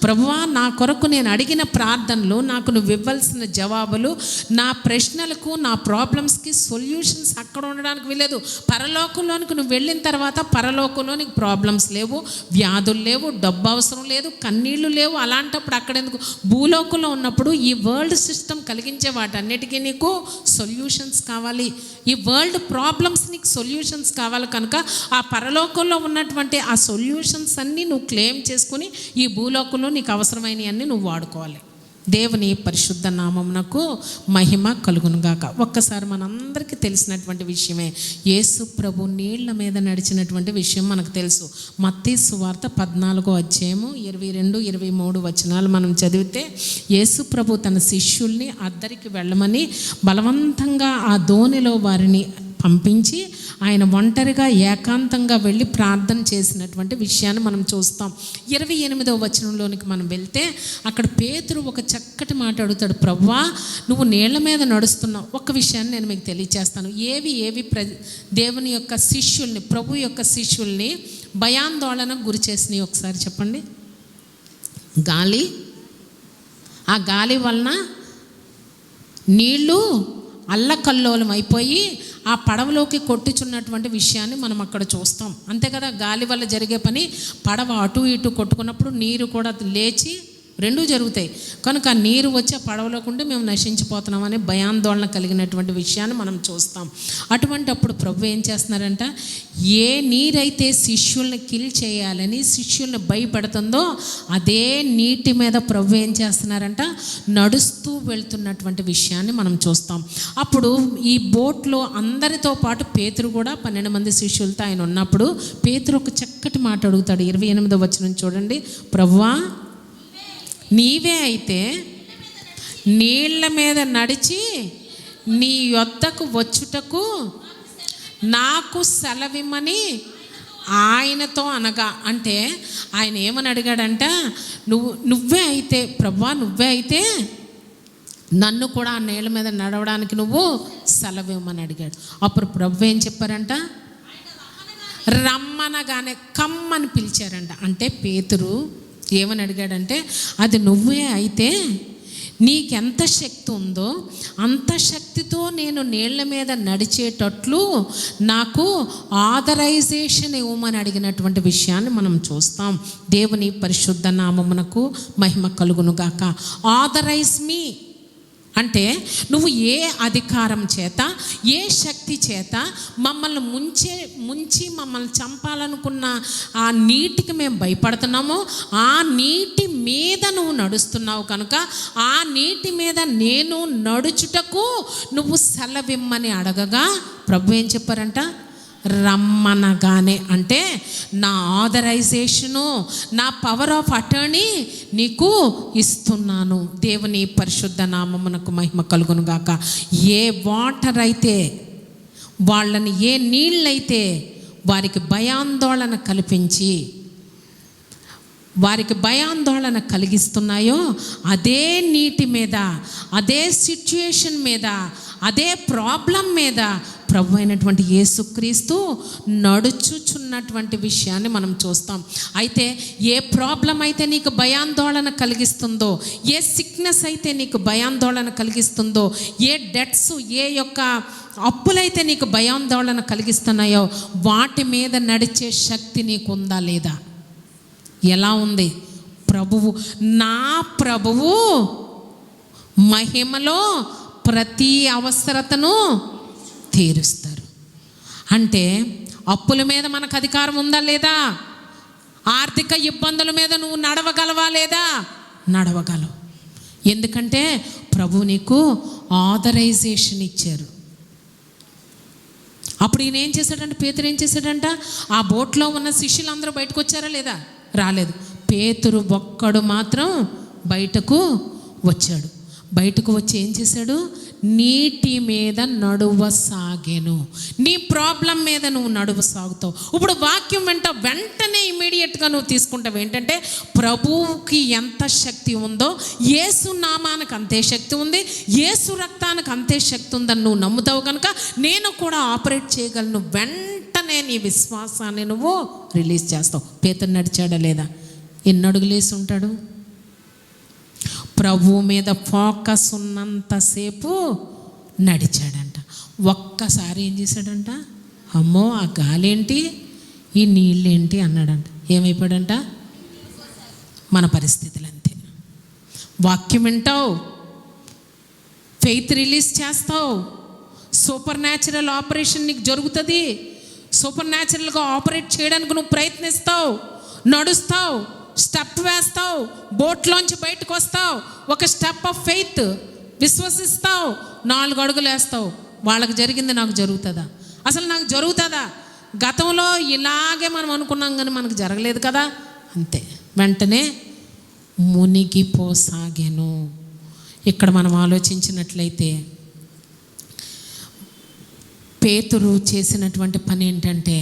ప్రభువా నా కొరకు నేను అడిగిన ప్రార్థనలు, నాకు నువ్వు ఇవ్వాల్సిన జవాబులు, నా ప్రశ్నలకు నా ప్రాబ్లమ్స్కి సొల్యూషన్స్ అక్కడ ఉండడానికి వీలేదు. పరలోకంలోనికి నువ్వు వెళ్ళిన తర్వాత పరలోకంలో నీకు ప్రాబ్లమ్స్ లేవు, వ్యాధులు లేవు, డబ్బు అవసరం లేదు, కన్నీళ్లు లేవు. అలాంటప్పుడు అక్కడెందుకు? భూలోకంలో ఉన్నప్పుడు ఈ వరల్డ్ సిస్టమ్ కలిగించే వాటన్నిటికీ నీకు సొల్యూషన్స్ కావాలి. ఈ వరల్డ్ ప్రాబ్లమ్స్ నీకు సొల్యూషన్స్ కావాలి కనుక ఆ పరలోకంలో ఉన్నటువంటి ఆ సొల్యూషన్స్ అన్నీ నువ్వు క్లెయిమ్ చేసుకుని ఈ భూలోకంలో నీకు అవసరమైనవన్నీ నువ్వు వాడుకోవాలి. దేవుని పరిశుద్ధ నామమునకు మహిమ కలుగునుగాక. ఒక్కసారి మనందరికీ తెలిసినటువంటి విషయమే, యేసు ప్రభు నీళ్ల మీద నడిచినటువంటి విషయం మనకు తెలుసు. మత్తయి సువార్త 14వ అధ్యాయము 22-23 వచనాలు మనం చదివితే, యేసు ప్రభు తన శిష్యుల్ని అద్దరికి వెళ్ళమని బలవంతంగా ఆ దోణిలో వారిని పంపించి ఆయన ఒంటరిగా ఏకాంతంగా వెళ్ళి ప్రార్థన చేసినటువంటి విషయాన్ని మనం చూస్తాం. 28వ వచనంలోనికి మనం వెళ్తే అక్కడ పేతురు ఒక చక్కటి మాట అడుగుతాడు, ప్రభువా నువ్వు నీళ్ల మీద నడుస్తున్నావు. ఒక విషయాన్ని నేను మీకు తెలియజేస్తాను. ఏవి దేవుని యొక్క శిష్యుల్ని, ప్రభు యొక్క శిష్యుల్ని భయాందోళనకు గురి చేసినాయి ఒకసారి చెప్పండి? గాలి. ఆ గాలి వలన నీళ్ళు అల్లకల్లోలం అయిపోయి ఆ పడవలోకి కొట్టుచున్నటువంటి విషయాన్ని మనం అక్కడ చూస్తాం. అంతే కదా, గాలి వల్ల జరిగే పని. పడవ అటు ఇటు కొట్టుకున్నప్పుడు నీరు కూడా లేచి రెండూ జరుగుతాయి కనుక నీరు వచ్చి ఆ పడవలోకుంటే మేము నశించిపోతున్నామని భయాందోళన కలిగినటువంటి విషయాన్ని మనం చూస్తాం. అటువంటి అప్పుడు ప్రభు ఏం చేస్తున్నారంట, ఏ నీరైతే శిష్యుల్ని కిల్ చేయాలని శిష్యుల్ని భయపెడుతుందో అదే నీటి మీద ప్రభు ఏం చేస్తున్నారంట, నడుస్తూ వెళ్తున్నటువంటి విషయాన్ని మనం చూస్తాం. అప్పుడు ఈ బోట్లో అందరితో పాటు పేతురు కూడా 12 మంది శిష్యులతో ఆయన ఉన్నప్పుడు పేతురు ఒక చక్కటి మాట అడుగుతాడు. 28వ వచనం చూడండి, ప్రభువా నీవే అయితే నీళ్ల మీద నడిచి నీ యొద్దకు వచ్చుటకు నాకు సెలవిమ్మని ఆయనతో అనగా. అంటే ఆయన ఏమని అడిగాడంట, నువ్వే అయితే ప్రభువా నువ్వే అయితే నన్ను కూడా ఆ నీళ్ళ మీద నడవడానికి నువ్వు సెలవిమ్మని అడిగాడు. అప్పుడు ప్రభు ఏం చెప్పారంట, రమ్మనగానే కమ్మని పిలిచారంట. అంటే పేతురు ఏమని అడిగాడంటే, అది నువ్వే అయితే నీకెంత శక్తి ఉందో అంత శక్తితో నేను నీళ్ల మీద నడిచేటట్లు నాకు ఆథరైజేషన్ ఇవ్వమని అడిగినటువంటి విషయాన్ని మనం చూస్తాం. దేవుని పరిశుద్ధ నామమునకు మహిమ కలుగునుగాక. ఆథరైజ్ మీ అంటే నువ్వు ఏ అధికారం చేత, ఏ శక్తి చేత మమ్మల్ని ముంచి మమ్మల్ని చంపాలనుకున్న ఆ నీటికి మేము భయపడుతున్నామో ఆ నీటి మీద నువ్వు నడుస్తున్నావు కనుక ఆ నీటి మీద నేను నడుచుటకు నువ్వు సెలవిమ్మని అడగగా ప్రభు ఏం చెప్పారంట? రమ్మనగానే. అంటే నా ఆథరైజేషను, నా పవర్ ఆఫ్ అటర్నీ నీకు ఇస్తున్నాను. దేవుని పరిశుద్ధ నామమునకు మహిమ కలుగునుగాక. ఏ వాటర్ అయితే వాళ్ళని, ఏ నీళ్ళైతే వారికి భయాందోళన కల్పించి వారికి భయాందోళన కలిగిస్తున్నాయో అదే నీటి మీద, అదే సిచ్యుయేషన్ మీద, అదే ప్రాబ్లం మీద ప్రభు అయినటువంటి యేసుక్రీస్తు నడుచుచున్నటువంటి విషయాన్ని మనం చూస్తాం. అయితే ఏ ప్రాబ్లం అయితే నీకు భయాందోళన కలిగిస్తుందో, ఏ సిక్నెస్ అయితే నీకు భయాందోళన కలిగిస్తుందో, ఏ డెట్స్, ఏ యొక్క అప్పులైతే నీకు భయాందోళన కలిగిస్తున్నాయో వాటి మీద నడిచే శక్తి నీకు ఉందా లేదా? ఎలా ఉంది? నా ప్రభువు మహిమలో ప్రతి అవసరతను తీరుస్తారు. అంటే అప్పుల మీద మనకు అధికారం ఉందా లేదా? ఆర్థిక ఇబ్బందుల మీద నువ్వు నడవగలవా లేదా? నడవగలవు. ఎందుకంటే ప్రభు నీకు ఆథరైజేషన్ ఇచ్చారు. అప్పుడు ఈయన ఏం చేశాడంటే, పేతురు ఏం చేశాడంట? ఆ బోట్లో ఉన్న శిష్యులందరూ బయటకు వచ్చారా లేదా? రాలేదు. పేతురు ఒక్కడు మాత్రం బయటకు వచ్చాడు. బయటకు వచ్చి ఏం చేశాడు? నీటి మీద నడువసాగెను. నీ ప్రాబ్లం మీద నువ్వు నడువసాగుతావు. ఇప్పుడు వాక్యం వెంటనే ఇమీడియట్గా నువ్వు తీసుకుంటావు. ఏంటంటే ప్రభువుకి ఎంత శక్తి ఉందో యేసు నామానికి అంతే శక్తి ఉంది, యేసు రక్తానికి అంతే శక్తి ఉందని నువ్వు నమ్ముతావు కనుక నేను కూడా ఆపరేట్ చేయగలను. వెంటనే నీ విశ్వాసాన్ని నువ్వు రిలీజ్ చేస్తావు. పేతురు నడిచాడా లేదా? ఎన్ని అడుగులేసి ఉంటాడు? ప్రభు మీద ఫోకస్ ఉన్నంతసేపు నడిచాడంట. ఒక్కసారి ఏం చేశాడంట? అమ్మో ఆ గాలేంటి, ఈ నీళ్ళేంటి అన్నాడంట. ఏమైపోయాడంట? మన పరిస్థితులు అంతే. వాక్యం వింటావు, ఫెయిత్ రిలీజ్ చేస్తావు, సూపర్ న్యాచురల్ ఆపరేషన్ నీకు జరుగుతుంది. సూపర్ న్యాచురల్గా ఆపరేట్ చేయడానికి నువ్వు ప్రయత్నిస్తావు, నడుస్తావు, స్టెప్ వేస్తావు, బోట్లోంచి బయటకు వస్తావు, ఒక స్టెప్ ఆఫ్ ఫెయిత్ విశ్వసిస్తావు, 4 అడుగులు వేస్తావు. వాళ్ళకి జరిగింది నాకు జరుగుతుందా? అసలు నాకు జరుగుతుందా? గతంలో ఇలాగే మనం అనుకున్నాం కానీ మనకు జరగలేదు కదా. అంతే, వెంటనే మునిగిపోసాగాను. ఇక్కడ మనం ఆలోచించినట్లయితే పేతురు చేసినటువంటి పని ఏంటంటే,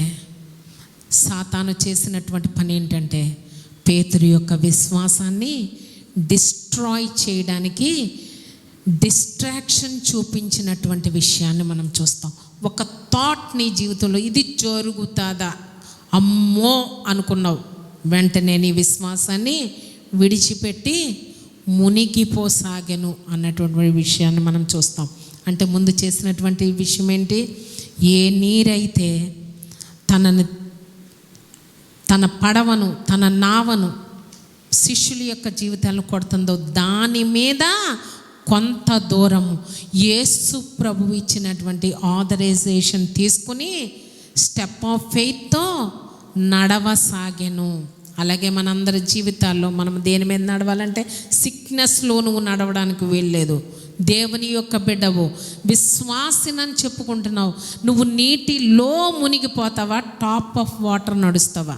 సాతాను చేసినటువంటి పని ఏంటంటే పేతురు యొక్క విశ్వాసాన్ని డిస్ట్రాయ్ చేయడానికి డిస్ట్రాక్షన్ చూపించినటువంటి విషయాన్ని మనం చూస్తాం. ఒక థాట్ నీ జీవితంలో ఇది జరుగుతుందా, అమ్మో అనుకున్నావు, వెంటనే నీ విశ్వాసాన్ని విడిచిపెట్టి మునిగిపోసాగెను అన్నటువంటి విషయాన్ని మనం చూస్తాం. అంటే ముందు చేసినటువంటి విషయం ఏంటి? ఏ నీరైతే తన పడవను, తన నావను శిష్యుల యొక్క జీవితాలను కొడుతుందో దాని మీద కొంత దూరం యేసు ప్రభు ఇచ్చినటువంటి ఆథరైజేషన్ తీసుకుని స్టెప్ ఆఫ్ ఫెయిత్తో నడవసాగెను. అలాగే మనందరి జీవితాల్లో మనం దేని మీద నడవాలంటే, సిక్నెస్లో నువ్వు నడవడానికి వీల్లేదు. దేవుని యొక్క బిడ్డవు, విశ్వాసినని చెప్పుకుంటున్నావు, నువ్వు నీటిలో మునిగిపోతావా, టాప్ ఆఫ్ వాటర్ నడుస్తావా?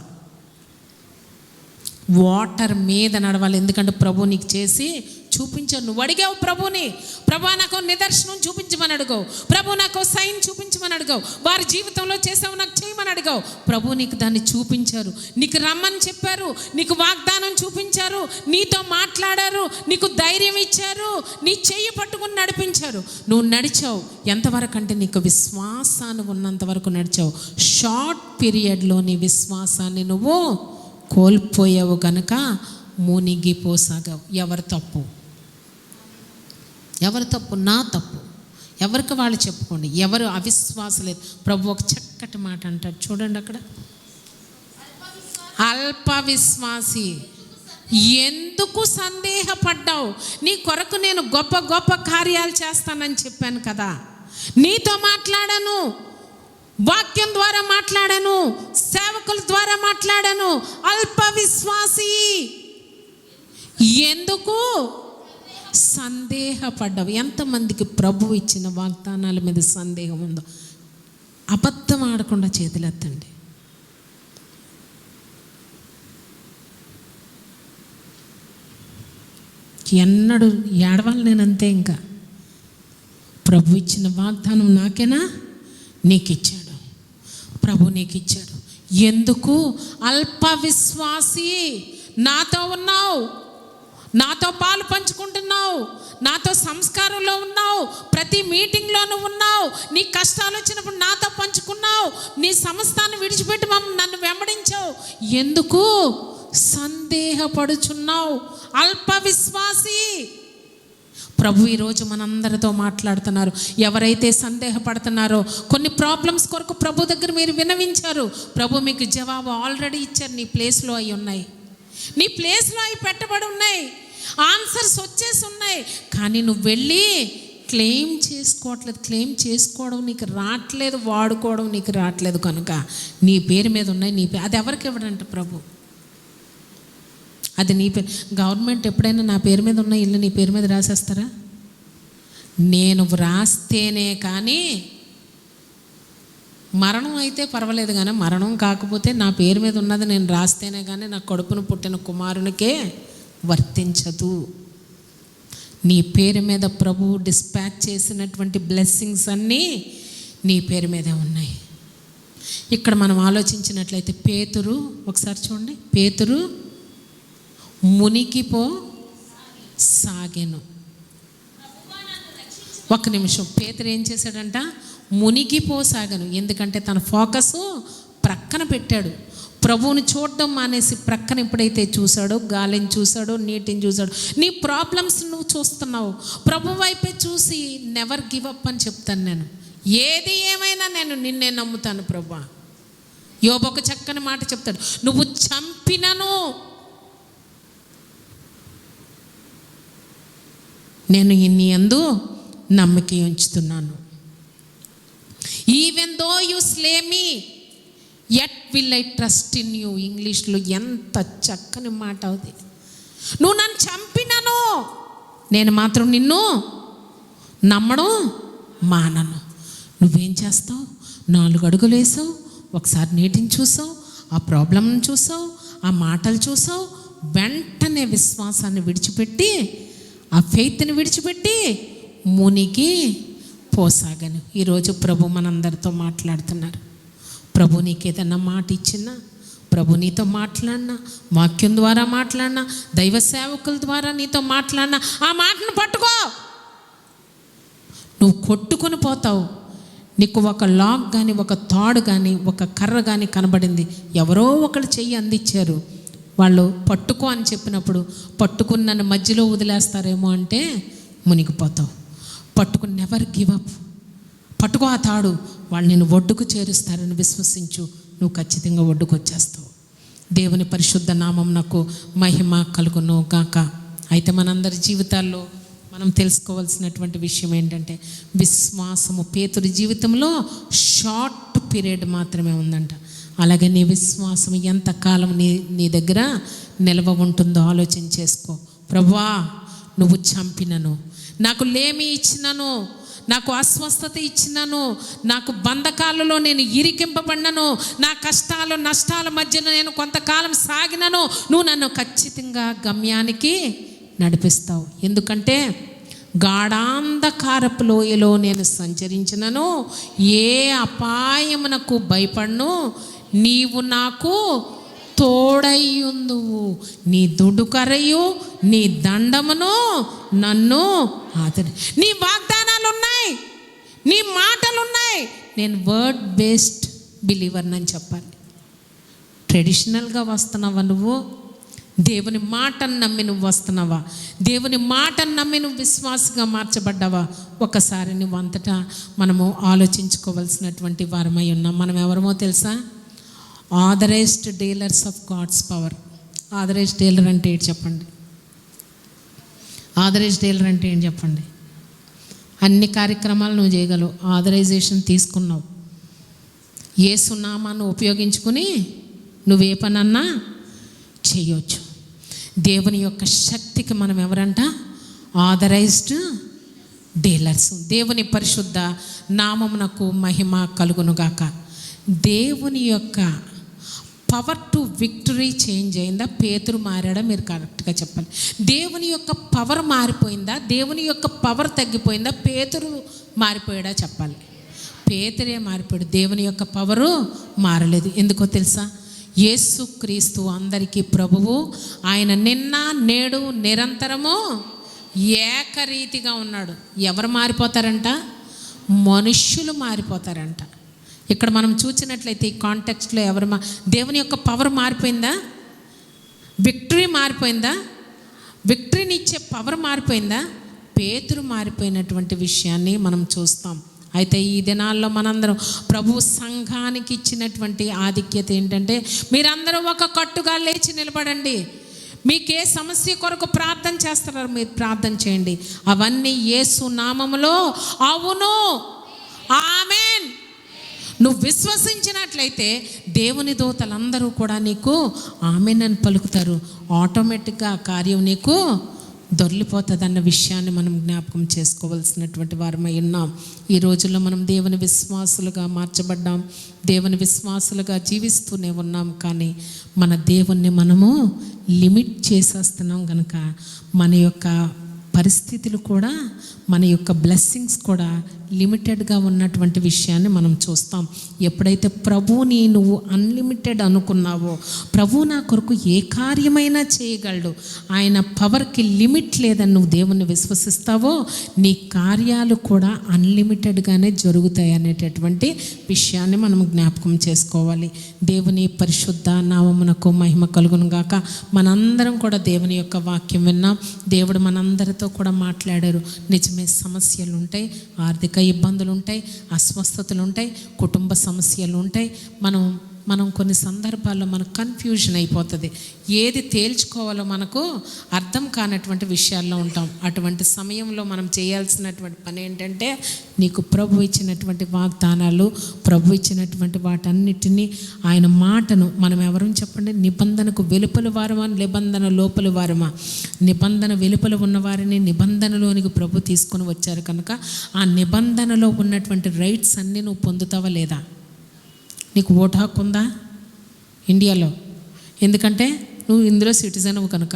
వాటర్ మీద నడవాలి. ఎందుకంటే ప్రభు నీకు చేసి చూపించావు. నువ్వు అడిగావు ప్రభుని, ప్రభు నాకు నిదర్శనం చూపించమని అడిగావు, ప్రభు నాకు సైన్ చూపించమని అడిగావు, వారి జీవితంలో చేసావు నాకు చేయమని అడిగావు. ప్రభు నీకు దాన్ని చూపించారు, నీకు రమ్మని చెప్పారు, నీకు వాగ్దానం చూపించారు, నీతో మాట్లాడారు, నీకు ధైర్యం ఇచ్చారు, నీ చెయ్యి పట్టుకుని నడిపించారు. నువ్వు నడిచావు. ఎంతవరకు అంటే నీకు విశ్వాసాన్ని ఉన్నంత వరకు నడిచావు. షార్ట్ పీరియడ్లో నీ విశ్వాసాన్ని నువ్వు కోల్పోయావు కనుక మునిగిపోసాగావు. ఎవరు తప్పు? ఎవరి తప్పు? నా తప్పు. ఎవరికి వాళ్ళు చెప్పుకోండి. ఎవరు అవిశ్వాసలేదు. ప్రభు ఒక చక్కటి మాట అంటాడు చూడండి అక్కడ, అల్ప విశ్వాసి ఎందుకు సందేహపడ్డావు? నీ కొరకు నేను గొప్ప గొప్ప కార్యాలు చేస్తానని చెప్పాను కదా. నీతో మాట్లాడాను, వాక్యం ద్వారా మాట్లాడాను, సేవకుల ద్వారా మాట్లాడాను. అల్ప విశ్వాసి ఎందుకు సందేహపడ్డావు? ఎంతమందికి ప్రభు ఇచ్చిన వాగ్దానాల మీద సందేహం ఉందో అబద్ధం ఆడకుండా చేతులెత్తండి. ఎన్నడూ ఏడవాలి నేను అంతే. ఇంకా ప్రభు ఇచ్చిన వాగ్దానం నాకేనా? నీకు ఇచ్చాడు ప్రభు, నీకు ఇచ్చాడు. ఎందుకు అల్ప విశ్వాసి? నాతో ఉన్నావు, నాతో పాలు పంచుకుంటున్నావు, నాతో సంస్కారంలో ఉన్నావు, ప్రతి మీటింగ్లోనూ ఉన్నావు, నీ కష్టాలు వచ్చినప్పుడు నాతో పంచుకున్నావు, నీ సమస్తాన్ని విడిచిపెట్టి నన్ను వెంబడించావు. ఎందుకు సందేహపడుచున్నావు? అల్ప విశ్వాసి. ప్రభు ఈరోజు మనందరితో మాట్లాడుతున్నారు. ఎవరైతే సందేహపడుతున్నారో, కొన్ని ప్రాబ్లమ్స్ కొరకు ప్రభు దగ్గర మీరు విన్నవించారు, ప్రభు మీకు జవాబు ఆల్రెడీ ఇచ్చారు. నీ ప్లేస్లో అవి ఉన్నాయి, నీ ప్లేస్లో అవి పెట్టబడి ఉన్నాయి, ఆన్సర్స్ వచ్చేసి ఉన్నాయి. కానీ నువ్వు వెళ్ళి క్లెయిమ్ చేసుకోవట్లేదు. క్లెయిమ్ చేసుకోవడం నీకు రావట్లేదు, వాడుకోవడం నీకు రావట్లేదు. కనుక నీ పేరు మీద ఉన్నాయి. నీ పేరు అది ఎవరికి ఇవ్వడంట ప్రభు? అది నీ పేరు. గవర్నమెంట్ ఎప్పుడైనా నా పేరు మీద ఉన్న ఇల్లు నీ పేరు మీద రాసేస్తారా? నేను వ్రాస్తేనే కానీ, మరణం అయితే పర్వాలేదు కానీ మరణం కాకపోతే నా పేరు మీద ఉన్నది నేను రాస్తేనే కానీ నా కడుపును పుట్టిన కుమారునికే వర్తించదు. నీ పేరు మీద ప్రభు డిస్పాచ్ చేసినటువంటి బ్లెస్సింగ్స్ అన్నీ నీ పేరు మీదే ఉన్నాయి. ఇక్కడ మనం ఆలోచించినట్లయితే పేతురు, ఒకసారి చూడండి, పేతురు మునిగిపో సాగెను. ఒక్క నిమిషం. పేతురు ఏం చేశాడంట? మునిగిపోసాగను. ఎందుకంటే తన ఫోకస్ ప్రక్కన పెట్టాడు. ప్రభువుని చూడడం మానేసి ప్రక్కన ఎప్పుడైతే చూశాడో, గాలిని చూశాడో, నీటిని చూశాడో, నీ ప్రాబ్లమ్స్ నువ్వు చూస్తున్నావు. ప్రభు వైపే చూసి నెవర్ గివ్ అప్ అని చెప్తాను నేను. ఏది ఏమైనా నేను నిన్నే నమ్ముతాను ప్రభు. యోబు ఒక చక్కని మాట చెప్తాడు, నువ్వు చంపినను నేను నీ యందు నమ్మిక ఉంచుతున్నాను. Even though you slay me yet will I trust in you. ఇంగ్లీష్లో ఎంత చక్కని మాట అవుతుంది. నువ్వు నన్ను చంపినను నేను మాత్రం నిన్ను నమ్మడం మానను. నువ్వేం చేస్తావు? 4 అడుగులు వేసావు, ఒకసారి నీటిని చూసావు, ఆ ప్రాబ్లంను చూసావు, ఆ మాటలు చూసావు, వెంటనే విశ్వాసాన్ని విడిచిపెట్టి, ఆ ఫెయిత్ని విడిచిపెట్టి మునిగి పోసాగను. ఈరోజు ప్రభు మనందరితో మాట్లాడుతున్నారు. ప్రభు నీకు ఏదన్నా మాట ఇచ్చినా, ప్రభు నీతో మాట్లాడినా, వాక్యం ద్వారా మాట్లాడినా, దైవ సేవకుల ద్వారా నీతో మాట్లాడినా, ఆ మాటను పట్టుకో. నువ్వు కొట్టుకొని పోతావు. నీకు ఒక లాక్ కానీ, ఒక తాడు కానీ, ఒక కర్ర కానీ కనబడింది, ఎవరో ఒకరు చెయ్యి అందించారు, వాళ్ళు పట్టుకో అని చెప్పినప్పుడు పట్టుకుని నన్ను మధ్యలో వదిలేస్తారేమో అంటే మునిగిపోతావు. పట్టుకుని నెవర్ గివ్ అప్. పట్టుకో ఆ తాడు, వాళ్ళు నేను ఒడ్డుకు చేరుస్తారని విశ్వసించు, నువ్వు ఖచ్చితంగా ఒడ్డుకు వచ్చేస్తావు. దేవుని పరిశుద్ధ నామం నాకు మహిమ కలుగును గాక. అయితే మనందరి జీవితాల్లో మనం తెలుసుకోవాల్సినటువంటి విషయం ఏంటంటే, విశ్వాసము పేతురు జీవితంలో షార్ట్ పీరియడ్ మాత్రమే ఉందంట. అలాగే నీ విశ్వాసం ఎంతకాలం నీ దగ్గర నిల్వ ఉంటుందో ఆలోచన చేసుకో. ప్రభువా, నువ్వు చంపినను, నాకు లేమి ఇచ్చినను, నాకు అస్వస్థత ఇచ్చినను, నాకు బంధకాలలో నేను ఇరికింపబడినను, నా కష్టాలు నష్టాల మధ్యన నేను కొంతకాలం సాగినను, నువ్వు నన్ను ఖచ్చితంగా గమ్యానికి నడిపిస్తావు. ఎందుకంటే గాఢాంధకారపు లోయలో నేను సంచరించినను, ఏ అపాయమునకు భయపడను, నీవు నాకు తోడయ్యుందువు, నీ దుడుకరయు నీ దండమును నన్ను ఆదరి. నీ వాగ్దానాలు ఉన్నాయి, నీ మాటలు ఉన్నాయి. నేను వర్డ్ బేస్డ్ బిలీవర్ని అని చెప్పాలి. ట్రెడిషనల్గా వస్తున్నావా నువ్వు? దేవుని మాటను నమ్మి నువ్వు వస్తున్నావా? దేవుని మాటను నమ్మి నువ్వు విశ్వాసగా మార్చబడ్డావా? ఒకసారి నువ్వు అంతటా మనము ఆలోచించుకోవాల్సినటువంటి వారమై ఉన్నాం. మనం ఎవరమో తెలుసా? Authorised dealers of God's power. Authorised dealer అంటే ఏంటి చెప్పండి? ఆథరైజ్డ్ డీలర్ అంటే ఏంటి చెప్పండి? అన్ని కార్యక్రమాలు నువ్వు చేయగలవు, ఆథరైజేషన్ తీసుకున్నావు. యేసు నామాన్ని ఉపయోగించుకుని నువ్వే పనన్నా చేయొచ్చు. దేవుని యొక్క శక్తికి మనం ఎవరంట? Authorised dealers. దేవుని పరిశుద్ధ నామమునకు మహిమ కలుగునుగాక. దేవుని యొక్క పవర్ టు విక్టరీ చేంజ్ అయిందా? పేతురు మారాడా? మీరు కరెక్ట్గా చెప్పాలి. దేవుని యొక్క పవర్ మారిపోయిందా? దేవుని యొక్క పవర్ తగ్గిపోయిందా? పేతురు మారిపోయాడా చెప్పాలి. పేతురే మారిపోయాడు, దేవుని యొక్క పవరు మారలేదు. ఎందుకో తెలుసా? యేసు క్రీస్తు అందరికీ ప్రభువు. ఆయన నిన్న నేడు నిరంతరము ఏకరీతిగా ఉన్నాడు. ఎవరు మారిపోతారంట? మనుష్యులు మారిపోతారంట. ఇక్కడ మనం చూసినట్లయితే ఈ కాంటెక్స్ట్లో దేవుని యొక్క పవర్ మారిపోయిందా? విక్టరీ మారిపోయిందా? విక్టరీని ఇచ్చే పవర్ మారిపోయిందా? పేతురు మారిపోయినటువంటి విషయాన్ని మనం చూస్తాం. అయితే ఈ దినాల్లో మనందరం ప్రభు సంఘానికి ఇచ్చినటువంటి ఆధిక్యత ఏంటంటే, మీరందరూ ఒక కట్టుగా లేచి నిలబడండి. మీకే సమస్య కొరకు ప్రార్థన చేస్తున్నారు, మీరు ప్రార్థన చేయండి. అవన్నీ యేసు నామములో అవును, ఆమేన్. నువ్వు విశ్వసించినట్లయితే దేవుని దూతలందరూ కూడా నీకు ఆమేన్ అని పలుకుతారు. ఆటోమేటిక్గా ఆ కార్యం నీకు దొర్లిపోతుంది అన్న విషయాన్ని మనం జ్ఞాపకం చేసుకోవాల్సినటువంటి వారమై ఉన్నాం. ఈ రోజుల్లో మనం దేవుని విశ్వాసులుగా మార్చబడ్డాం, దేవుని విశ్వాసులుగా జీవిస్తూనే ఉన్నాం. కానీ మన దేవుణ్ణి మనము లిమిట్ చేసేస్తున్నాం కనుక మన యొక్క పరిస్థితులు కూడా, మన యొక్క బ్లెస్సింగ్స్ కూడా లిమిటెడ్గా ఉన్నటువంటి విషయాన్ని మనం చూస్తాం. ఎప్పుడైతే ప్రభువుని నువ్వు అన్లిమిటెడ్ అనుకున్నావో, ప్రభు నా కొరకు ఏ కార్యమైనా చేయగలడు, ఆయన పవర్కి లిమిట్ లేదని నువ్వు దేవుణ్ణి విశ్వసిస్తావో, నీ కార్యాలు కూడా అన్లిమిటెడ్గానే జరుగుతాయి అనేటటువంటి విషయాన్ని మనం జ్ఞాపకం చేసుకోవాలి. దేవుని పరిశుద్ధ నామమునకు మహిమ కలుగును గాక. మనందరం కూడా దేవుని యొక్క వాక్యం విన్నాం. దేవుడు మనందరితో కూడా మాట్లాడారు. నిజమే, సమస్యలు ఉంటాయి, ఆర్థిక ఇబ్బందులు ఉంటాయి, అస్వస్థతలు ఉంటాయి, కుటుంబ సమస్యలు ఉంటాయి. మనం కొన్ని సందర్భాల్లో మనకు కన్ఫ్యూజన్ అయిపోతుంది. ఏది తేల్చుకోవాలో మనకు అర్థం కానటువంటి విషయాల్లో ఉంటాం. అటువంటి సమయంలో మనం చేయాల్సినటువంటి పని ఏంటంటే, నీకు ప్రభు ఇచ్చినటువంటి వాగ్దానాలు, ప్రభు ఇచ్చినటువంటి వాటన్నిటినీ, ఆయన మాటను మనం ఎవరు చెప్పండి? నిబంధనకు వెలుపల వారమా, నిబంధన లోపల వారమా? నిబంధన వెలుపల ఉన్నవారిని నిబంధనలోనికి ప్రభు తీసుకొని వచ్చారు కనుక ఆ నిబంధనలో ఉన్నటువంటి రైట్స్ అన్నీ నువ్వు పొందుతావా లేదా? నీకు ఓటు హక్కు ఉందా ఇండియాలో? ఎందుకంటే నువ్వు ఇందులో సిటిజన్ కనుక.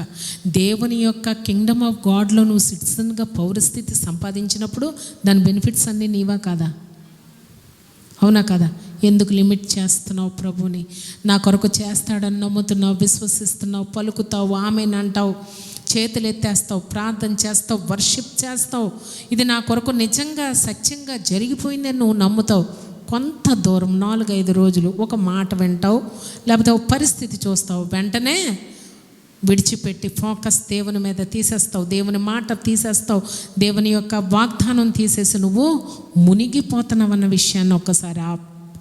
దేవుని యొక్క కింగ్డమ్ ఆఫ్ గాడ్లో నువ్వు సిటిజన్గా పౌరస్థితి సంపాదించినప్పుడు దాని బెనిఫిట్స్ అన్నీ నీవా కాదా? అవునా కదా? ఎందుకు లిమిట్ చేస్తున్నావు ప్రభుని? నా కొరకు చేస్తాడని నమ్ముతున్నావు, విశ్వసిస్తున్నావు, పలుకుతావు, ఆమెన్ అంటావు, చేతులు ఎత్తేస్తావు, ప్రార్థన చేస్తావు, వర్షిప్ చేస్తావు. ఇది నా కొరకు నిజంగా సత్యంగా జరిగిపోయిందని నువ్వు నమ్ముతావు. కొంత దూరం 4-5 రోజులు ఒక మాట వింటావు, లేకపోతే ఒక పరిస్థితి చూస్తావు, వెంటనే విడిచిపెట్టి ఫోకస్ దేవుని మీద తీసేస్తావు, దేవుని మాట తీసేస్తావు, దేవుని యొక్క వాగ్దానం తీసేసి నువ్వు మునిగిపోతున్నావన్న విషయాన్ని ఒక్కసారి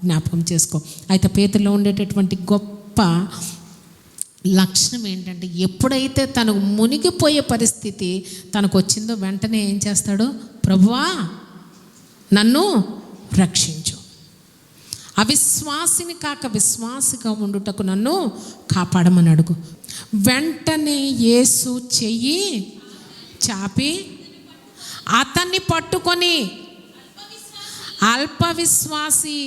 జ్ఞాపకం చేసుకో. అయితే పేతురులో ఉండేటటువంటి గొప్ప లక్షణం ఏంటంటే, ఎప్పుడైతే తనకు మునిగిపోయే పరిస్థితి తనకు వచ్చిందో వెంటనే ఏం చేస్తాడు? ప్రభువా నన్ను రక్షించు, అవిశ్వాసిని కాక విశ్వాసిగా ఉండుటకు నన్ను కాపాడమని అడుగు. వెంటనే యేసు చెయ్యి చాపి అతన్ని పట్టుకొని, అల్పవిశ్వాసి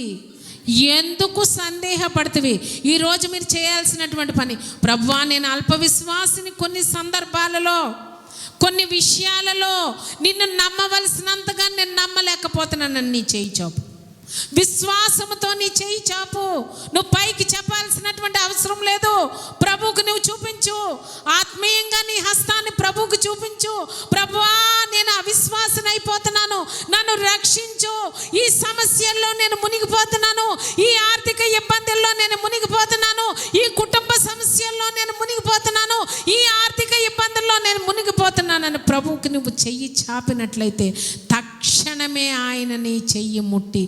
ఎందుకు సందేహపడుతుంది? ఈరోజు మీరు చేయాల్సినటువంటి పని, ప్రభువా నేను అల్పవిశ్వాసిని, కొన్ని సందర్భాలలో కొన్ని విషయాలలో నిన్ను నమ్మవలసినంతగా నేను నమ్మలేకపోతున్నానని నీ చేయి చాపు. విశ్వాసముతో నీ చేయి చాపు. నువ్వు పైకి చెప్పాల్సినటువంటి అవసరం లేదు. ప్రభువుకు నువ్వు చూపించు, ఆత్మీయంగా నీ హస్తాన్ని ప్రభువుకు చూపించు. ప్రభువా నేను అవిశ్వాసన అయిపోతున్నాను, నన్ను రక్షించు. ఈ సమస్యల్లో నేను మునిగిపోతున్నాను, ఈ ఆర్థిక ఇబ్బందుల్లో నేను మునిగిపోతున్నాను, ఈ కుటుంబ సమస్యల్లో నేను మునిగిపోతున్నాను, ఈ వెళ్ళిపోతున్నానని ప్రభువుకి నువ్వు చెయ్యి చాపినట్లయితే తక్షణమే ఆయన నీ చెయ్యి ముట్టి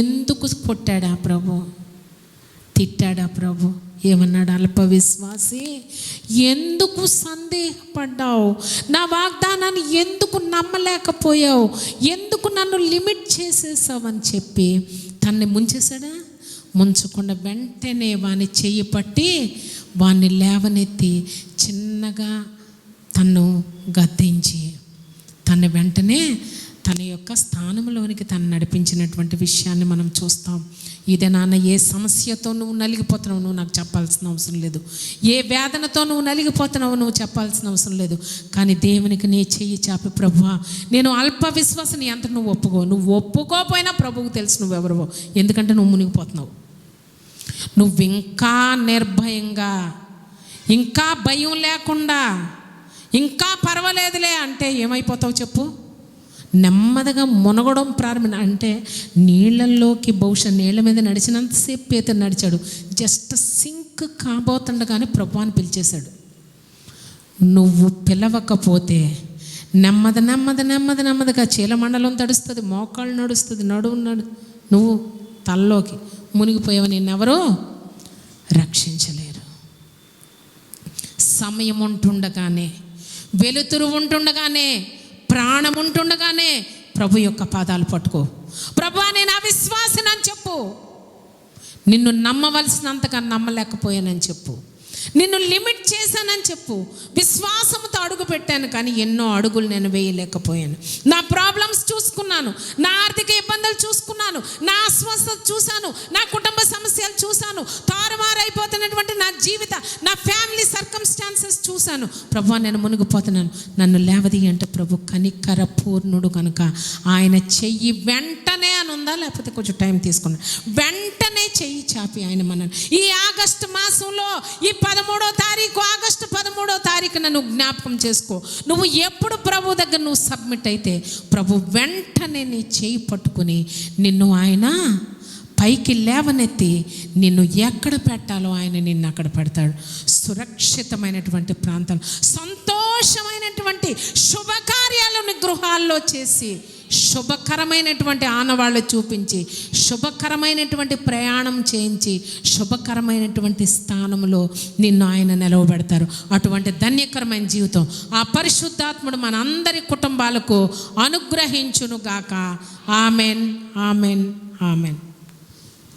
ఎందుకు కొట్టాడా ప్రభు, తిట్టాడా ప్రభు? ఏమన్నాడు? అల్ప విశ్వాసి, ఎందుకు సందేహపడ్డావు? నా వాగ్దానాన్ని ఎందుకు నమ్మలేకపోయావు? ఎందుకు నన్ను లిమిట్ చేసేసావని చెప్పి తన్ని ముంచేశాడా? ముంచకుండా వెంటనే వాని చెయ్యి పట్టి వాన్ని లేవనెత్తి చిన్నగా తన్ను గద్దించి తను వెంటనే తన యొక్క స్థానంలోనికి తను నడిపించినటువంటి విషయాన్ని మనం చూస్తాం. ఇదే నాన్న, ఏ సమస్యతో నువ్వు నలిగిపోతున్నావు నువ్వు నాకు చెప్పాల్సిన అవసరం లేదు, ఏ వేదనతో నువ్వు నలిగిపోతున్నావు నువ్వు చెప్పాల్సిన అవసరం లేదు. కానీ దేవునికి నీ చెయ్యి చాపి, ప్రభువా నేను అల్ప విశ్వాసని ఎంత నువ్వు నువ్వు ఒప్పుకోపోయినా ప్రభువుకు తెలుసు నువ్వెవరవో. ఎందుకంటే నువ్వు మునిగిపోతున్నావు. నువ్వు ఇంకా నిర్భయంగా, ఇంకా భయం లేకుండా, ఇంకా పర్వాలేదులే అంటే ఏమైపోతావు చెప్పు? నెమ్మదిగా మునగడం అంటే నీళ్ళల్లోకి బహుశా నీళ్ళ మీద నడిచినంతసేపు పేతురు నడిచాడు. జస్ట్ సింక్ కాబోతుండగానే ప్రభువాన్ని పిలిచేశాడు. నువ్వు పిలవకపోతే నెమ్మదిగా చీలమండలం తడుస్తుంది, మోకాళ్ళు నడుస్తుంది, నువ్వు తలలోకి మునిగిపోయావు. నిన్నెవరో రక్షించలేరు. సమయం ఉంటుండగానే, వెలుతురు ఉంటుండగానే, ప్రాణం ఉంటుండగానే ప్రభు యొక్క పాదాలు పట్టుకో. ప్రభువా నేను అవిశ్వాసిని అని చెప్పు. నిన్ను నమ్మవలసినంతగా నమ్మలేకపోయానని చెప్పు. నిన్ను లిమిట్ చేశానని చెప్పు. విశ్వాసంతో అడుగు పెట్టాను కానీ ఎన్నో అడుగులు నేను వేయలేకపోయాను. నా ప్రాబ్లమ్స్ చూసుకున్నాను, నా ఆర్థిక ఇబ్బందులు చూసుకున్నాను, నా అస్వస్థత చూశాను, నా కుటుంబ సమస్యలు చూశాను, తారుమారైపోతున్నటువంటి నా జీవిత, నా ఫ్యామిలీ సర్కమ్స్టాన్సెస్ చూశాను. ప్రభువా నేను మునిగిపోతున్నాను, నన్ను లేవది అంటే ప్రభు కనికర పూర్ణుడు కనుక ఆయన చెయ్యి వెంటనే అని ఉందా, లేకపోతే కొంచెం టైం తీసుకున్నాను, వెంటనే చెయ్యి చాపి ఆయన మనల్ని ఈ ఆగస్టు మాసంలో ఈ 13వ తారీఖు, ఆగస్టు 13వ తారీఖున నువ్వు జ్ఞాపకం చేసుకో. నువ్వు ఎప్పుడు ప్రభు దగ్గర నువ్వు సబ్మిట్ అయితే ప్రభు వెంటనే నీ చేయి పట్టుకుని నిన్ను ఆయన పైకి లేవనెత్తి నిన్ను ఎక్కడ పెట్టాలో ఆయన నిన్ను అక్కడ పెడతాడు. సురక్షితమైనటువంటి ప్రాంతాలు, సంతోషమైనటువంటి శుభకార్యాలను గృహాల్లో చేసి, శుభకరమైనటువంటి ఆనవాళ్ళు చూపించి, శుభకరమైనటువంటి ప్రయాణం చేయించి, శుభకరమైనటువంటి స్థానంలో నిన్ను ఆయన నిలవబెడతారు. అటువంటి ధన్యకరమైన జీవితం ఆ పరిశుద్ధాత్ముడు మన అందరి కుటుంబాలకు అనుగ్రహించునుగాక. Amen, amen, amen.